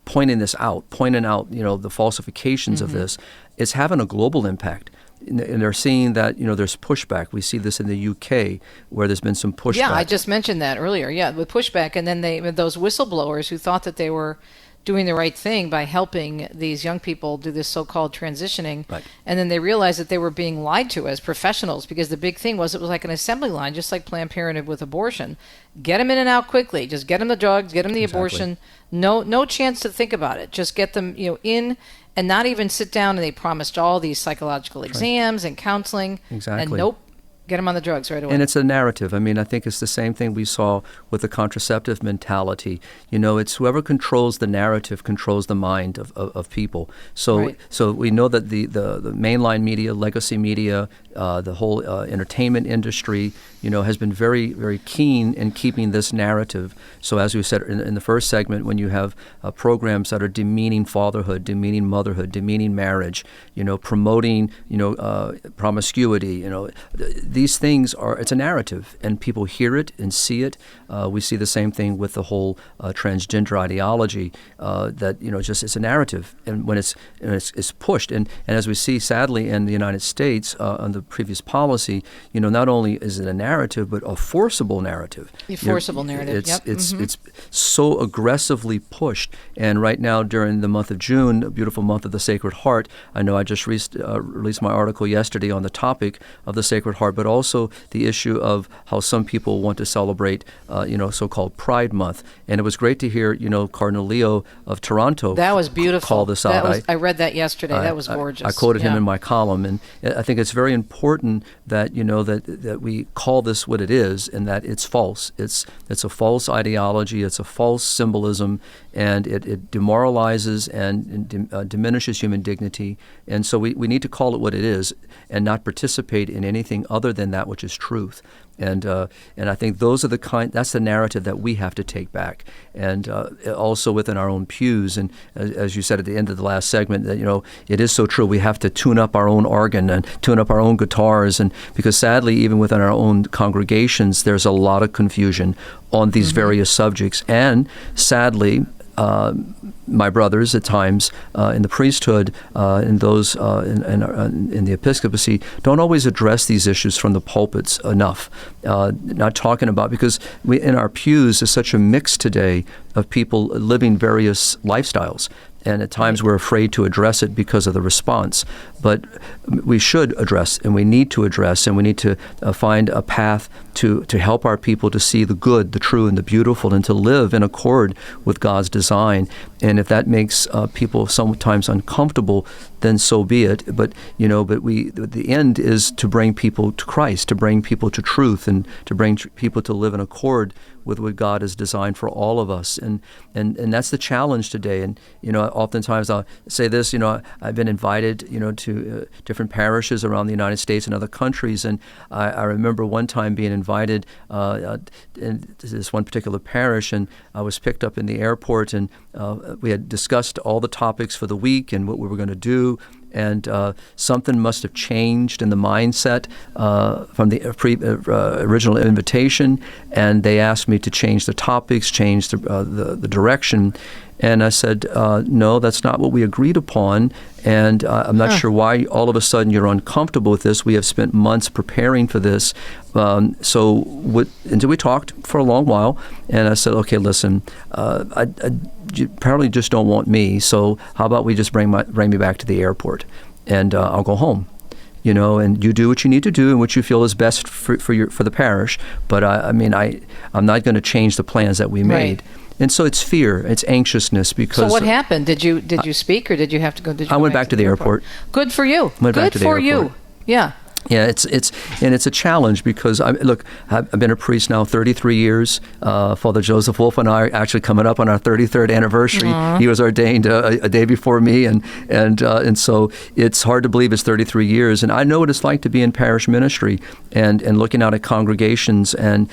pointing out, the falsifications of this, is having a global impact. And they're seeing that, there's pushback. We see this in the UK, where there's been some pushback. Yeah, I just mentioned that earlier. Yeah, with pushback. And then those whistleblowers who thought that they were doing the right thing by helping these young people do this so-called transitioning. Right. And then they realized that they were being lied to as professionals, because the big thing was it was like an assembly line, just like Planned Parenthood with abortion. Get them in and out quickly. Just get them the drugs, get them the abortion. No chance to think about it. Just get them in and not even sit down. And they promised all these psychological exams and counseling. Exactly. And nope. Get them on the drugs right away. And it's a narrative. I mean, I think it's the same thing we saw with the contraceptive mentality. It's whoever controls the narrative controls the mind of people. So we know that the mainline media, legacy media, the whole entertainment industry, has been very, very keen in keeping this narrative. So as we said in the first segment, when you have programs that are demeaning fatherhood, demeaning motherhood, demeaning marriage, promoting, promiscuity, these things it's a narrative, and people hear it and see it. We see the same thing with the whole transgender ideology, that, just it's a narrative. And when it's pushed, and as we see, sadly, in the United States, on the previous policy, not only is it a narrative, but a forcible narrative. The forcible narrative, It's so aggressively pushed. And right now, during the month of June, a beautiful month of the Sacred Heart, I know I just released my article yesterday on the topic of the Sacred Heart, but also the issue of how some people want to celebrate, so-called Pride Month. And it was great to hear, Cardinal Leo of Toronto. That was beautiful. Call this out. I read that yesterday. That was gorgeous. I quoted him in my column, and I think it's very important that that we call this what it is, and that it's false. It's a false ideology. It's a false symbolism, and it demoralizes and diminishes human dignity. And so we need to call it what it is, and not participate in anything other than that which is truth. And I think that's the narrative that we have to take back, and also within our own pews. And as you said at the end of the last segment, that it is so true. We have to tune up our own organ and tune up our own guitars, and because sadly, even within our own congregations, there's a lot of confusion on these various subjects, and sadly, my brothers at times in the priesthood and those in the episcopacy don't always address these issues from the pulpits enough. Not talking about, because we in our pews is such a mix today of people living various lifestyles. And at times we're afraid to address it because of the response. But we should address, and we need to address, and we need to find a path to help our people to see the good, the true, and the beautiful, and to live in accord with God's design. And if that makes people sometimes uncomfortable, then so be it. But the end is to bring people to Christ, to bring people to truth, and to bring people to live in accord with what God has designed for all of us. And that's the challenge today. And, oftentimes I'll say this, I've been invited, to different parishes around the United States and other countries. And I remember one time being invited in this one particular parish, and I was picked up in the airport, and we had discussed all the topics for the week and what we were going to do. And something must have changed in the mindset from the original invitation, and they asked me to change the topics, change the direction. And I said, no, that's not what we agreed upon, and I'm not sure why all of a sudden you're uncomfortable with this. We have spent months preparing for this. So we talked for a long while, and I said, okay, listen, you apparently just don't want me, so how about we just bring me back to the airport, and I'll go home. And you do what you need to do and what you feel is best for the parish. But I'm not going to change the plans that we made. Right. And so it's fear, it's anxiousness. Because so what happened? Did you speak, or did you have to go? I went back to the airport. Good for you. Good for you. Yeah. Yeah, it's a challenge because I've been a priest now 33 years. Father Joseph Wolf and I are actually coming up on our 33rd anniversary. Aww. He was ordained a day before me, and so it's hard to believe it's 33 years. And I know what it's like to be in parish ministry and looking out at congregations and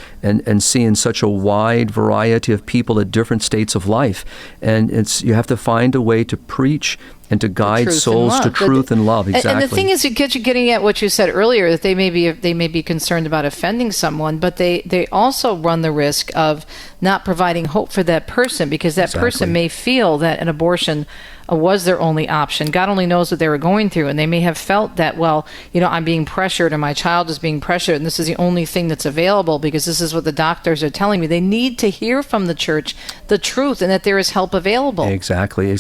seeing such a wide variety of people at different states of life. And you have to find a way to preach and to guide souls to truth and love. Exactly. And the thing is, you're getting at what you said earlier, that they may be concerned about offending someone, but they also run the risk of not providing hope for that person, because that person may feel that an abortion was their only option. God only knows what they were going through, and they may have felt that, well, I'm being pressured, or my child is being pressured, and this is the only thing that's available because this is what the doctors are telling me. They need to hear from the church the truth, and that there is help available. Exactly.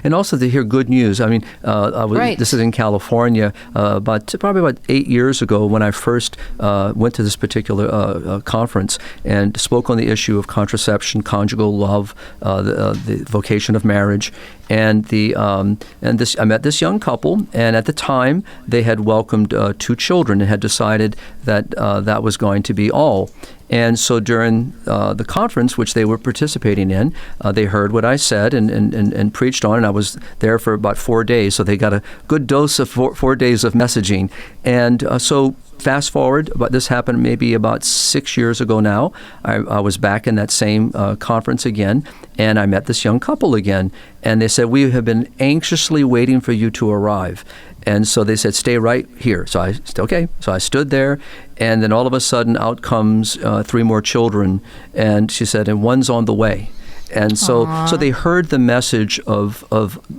And also to hear good news. I mean, this is in California, probably about 8 years ago when I first went to this particular conference and spoke on the issue of contraception, conjugal love, the vocation of marriage. I met this young couple, and at the time they had welcomed 2 children and had decided that that was going to be all. And so during the conference, which they were participating in, they heard what I said and preached on, and I was there for about 4 days. So they got a good dose of 4 days of messaging. And so fast forward, this happened maybe about 6 years ago now. I was back in that same conference again, and I met this young couple again. And they said, we have been anxiously waiting for you to arrive. And so they said, stay right here. So I said, okay. So I stood there, and then all of a sudden out comes 3 more children. And she said, and one's on the way. And so they heard the message of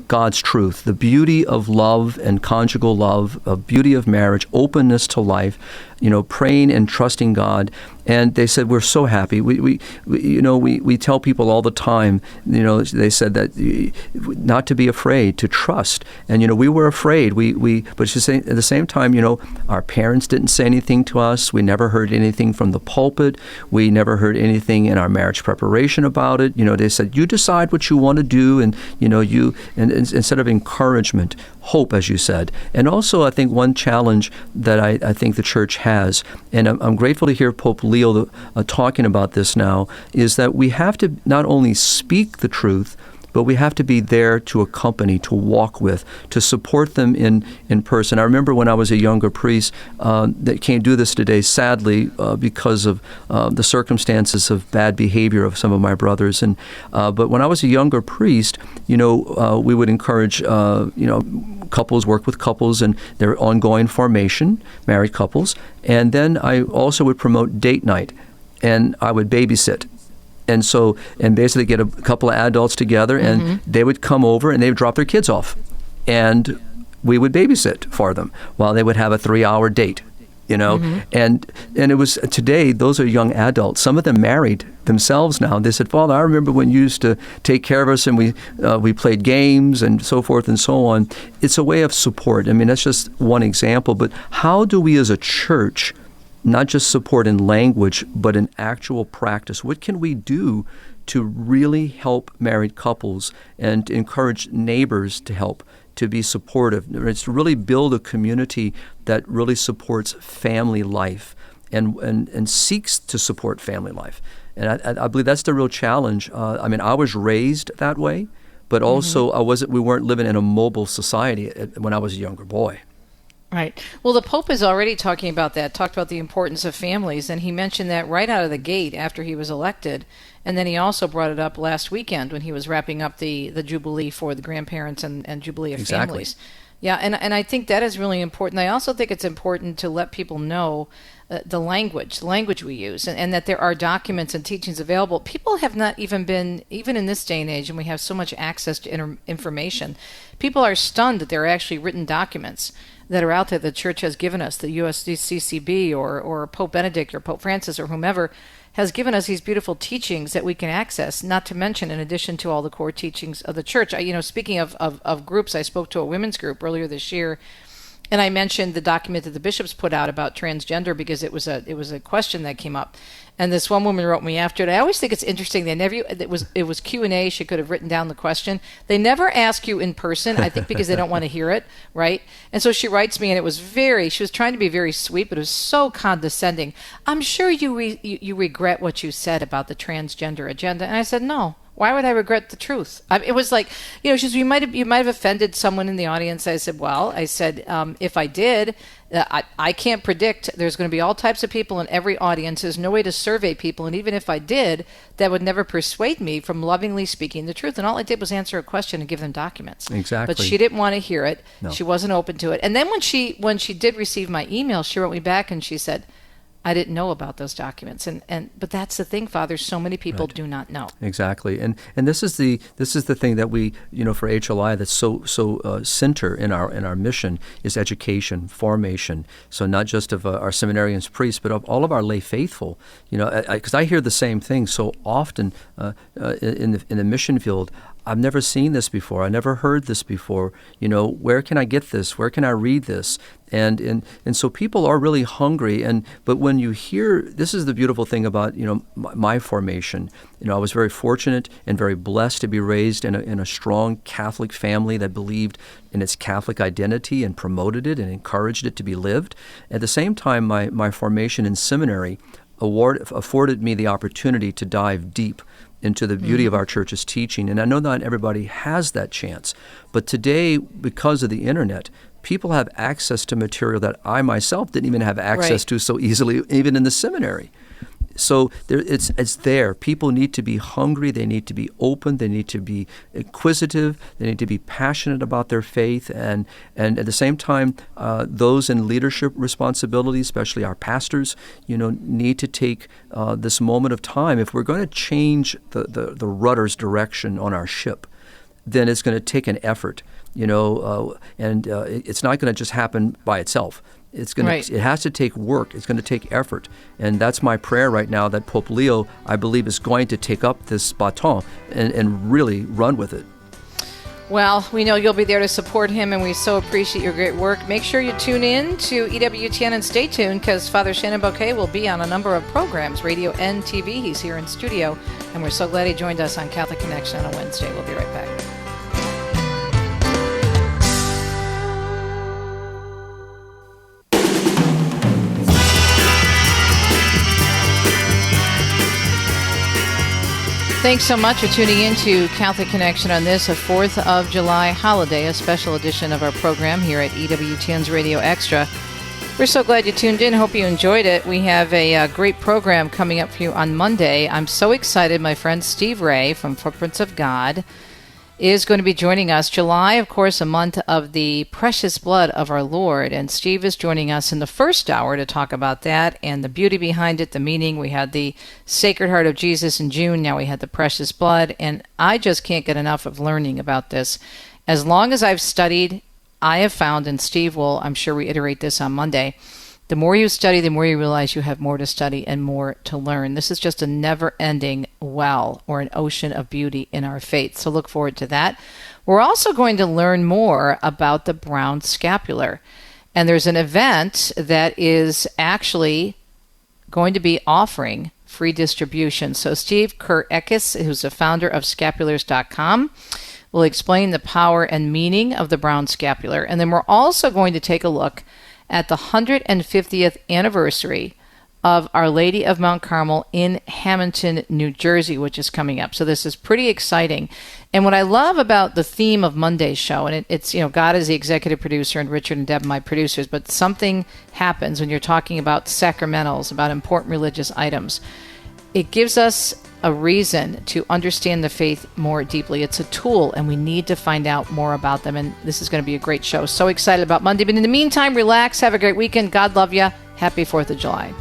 God's truth, the beauty of love and conjugal love, the beauty of marriage, openness to life, praying and trusting God. And they said, we're so happy. We tell people all the time, they said that not to be afraid, to trust. And, we were afraid. But at the same time, our parents didn't say anything to us. We never heard anything from the pulpit. We never heard anything in our marriage preparation about it. They said, you decide what you want to do. And, instead of encouragement, hope, as you said. And also, I think one challenge that I think the church has, and I'm grateful to hear Pope Leo talking about this now, is that we have to not only speak the truth, but we have to be there to accompany, to walk with, to support them in person. I remember when I was a younger priest, that can't do this today, sadly, because of the circumstances of bad behavior of some of my brothers. But when I was a younger priest, we would encourage, couples, work with couples and their ongoing formation, married couples. And then I also would promote date night, and I would babysit. And basically get a couple of adults together, and they would come over and they would drop their kids off. And we would babysit for them while they would have a 3-hour date, And it was, today, those are young adults. Some of them married themselves now. They said, Father, I remember when you used to take care of us and we played games and so forth and so on. It's a way of support. I mean, that's just one example. But how do we as a church not just support in language, but in actual practice? What can we do to really help married couples and encourage neighbors to help, to be supportive? It's to really build a community that really supports family life and seeks to support family life. And I believe that's the real challenge. I was raised that way, but also we weren't living in a mobile society when I was a younger boy. Right. Well, the Pope is already talked about the importance of families, and he mentioned that right out of the gate after he was elected. And then he also brought it up last weekend when he was wrapping up the Jubilee for the grandparents and Jubilee of families. Yeah, and I think that is really important. I also think it's important to let people know the language we use, and that there are documents and teachings available. People have not even in this day and age, and we have so much access to information, people are stunned that there are actually written documents that are out there the Church has given us, the USCCB or Pope Benedict or Pope Francis or whomever has given us these beautiful teachings that we can access, not to mention in addition to all the core teachings of the Church. Speaking of groups, I spoke to a women's group earlier this year, And I mentioned the document that the bishops put out about transgender because it was a question that came up. And this one woman wrote me after it. I always think it's interesting. It was Q&A. She could have written down the question. They never ask you in person, I think because they don't want to hear it, right? And so she writes me, and she was trying to be very sweet, but it was so condescending. I'm sure you regret what you said about the transgender agenda. And I said, no. Why would I regret the truth? It was like, she says, you might have offended someone in the audience. I said, if I did, I can't predict. There's going to be all types of people in every audience. There's no way to survey people. And even if I did, that would never persuade me from lovingly speaking the truth. And all I did was answer a question and give them documents. Exactly. But she didn't want to hear it. No. She wasn't open to it. And then when she did receive my email, she wrote me back and she said, I didn't know about those documents, but that's the thing, Father. So many people do not know. Exactly, and this is the thing that we, for HLI, that's so center in our mission is education, formation. So not just of our seminarians, priests, but of all of our lay faithful. Because I hear the same thing so often in the mission field. I've never seen this before. I never heard this before. Where can I get this? Where can I read this? And so people are really hungry. But when you hear, this is the beautiful thing about my formation. I was very fortunate and very blessed to be raised in a strong Catholic family that believed in its Catholic identity and promoted it and encouraged it to be lived. At the same time, my formation in seminary afforded me the opportunity to dive deep into the beauty of our church's teaching. And I know not everybody has that chance. But today, because of the internet, people have access to material that I myself didn't even have access to so easily, even in the seminary. So it's there. People need to be hungry. They need to be open. They need to be inquisitive. They need to be passionate about their faith. And at the same time, those in leadership responsibility, especially our pastors, need to take this moment of time. If we're going to change the rudder's direction on our ship, then it's going to take an effort. And it's not going to just happen by itself. It has to take work. It's going to take effort. And that's my prayer right now, that Pope Leo, I believe, is going to take up this baton and really run with it. Well, we know you'll be there to support him, and we so appreciate your great work. Make sure you tune in to EWTN and stay tuned, because Father Shenan Boquet will be on a number of programs, radio and TV. He's here in studio, and we're so glad he joined us on Catholic Connection on a Wednesday. We'll be right back. Thanks so much for tuning in to Catholic Connection on this, a 4th of July holiday, a special edition of our program here at EWTN's Radio Extra. We're so glad you tuned in. Hope you enjoyed it. We have a great program coming up for you on Monday. I'm so excited. My friend Steve Ray from Footprints of God is going to be joining us. July, of course, a month of the precious blood of our Lord. And Steve is joining us in the first hour to talk about that and the beauty behind it, the meaning. We had the Sacred Heart of Jesus in June. Now we had the precious blood. And I just can't get enough of learning about this. As long as I've studied, I have found, and Steve will, I'm sure, reiterate this on Monday, the more you study, the more you realize you have more to study and more to learn. This is just a never-ending well or an ocean of beauty in our faith. So look forward to that. We're also going to learn more about the brown scapular. And there's an event that is actually going to be offering free distribution. So Steve Kerr-Eckes, who's the founder of scapulars.com, will explain the power and meaning of the brown scapular. And then we're also going to take a look at the 150th anniversary of Our Lady of Mount Carmel in Hamilton, New Jersey, which is coming up. So this is pretty exciting. And what I love about the theme of Monday's show, and it's, God is the executive producer and Richard and Deb my producers, but something happens when you're talking about sacramentals, about important religious items. It gives us a reason to understand the faith more deeply. It's a tool, and we need to find out more about them. And this is going to be a great show. So excited about Monday. But in the meantime, relax. Have a great weekend. God love you. Happy 4th of July.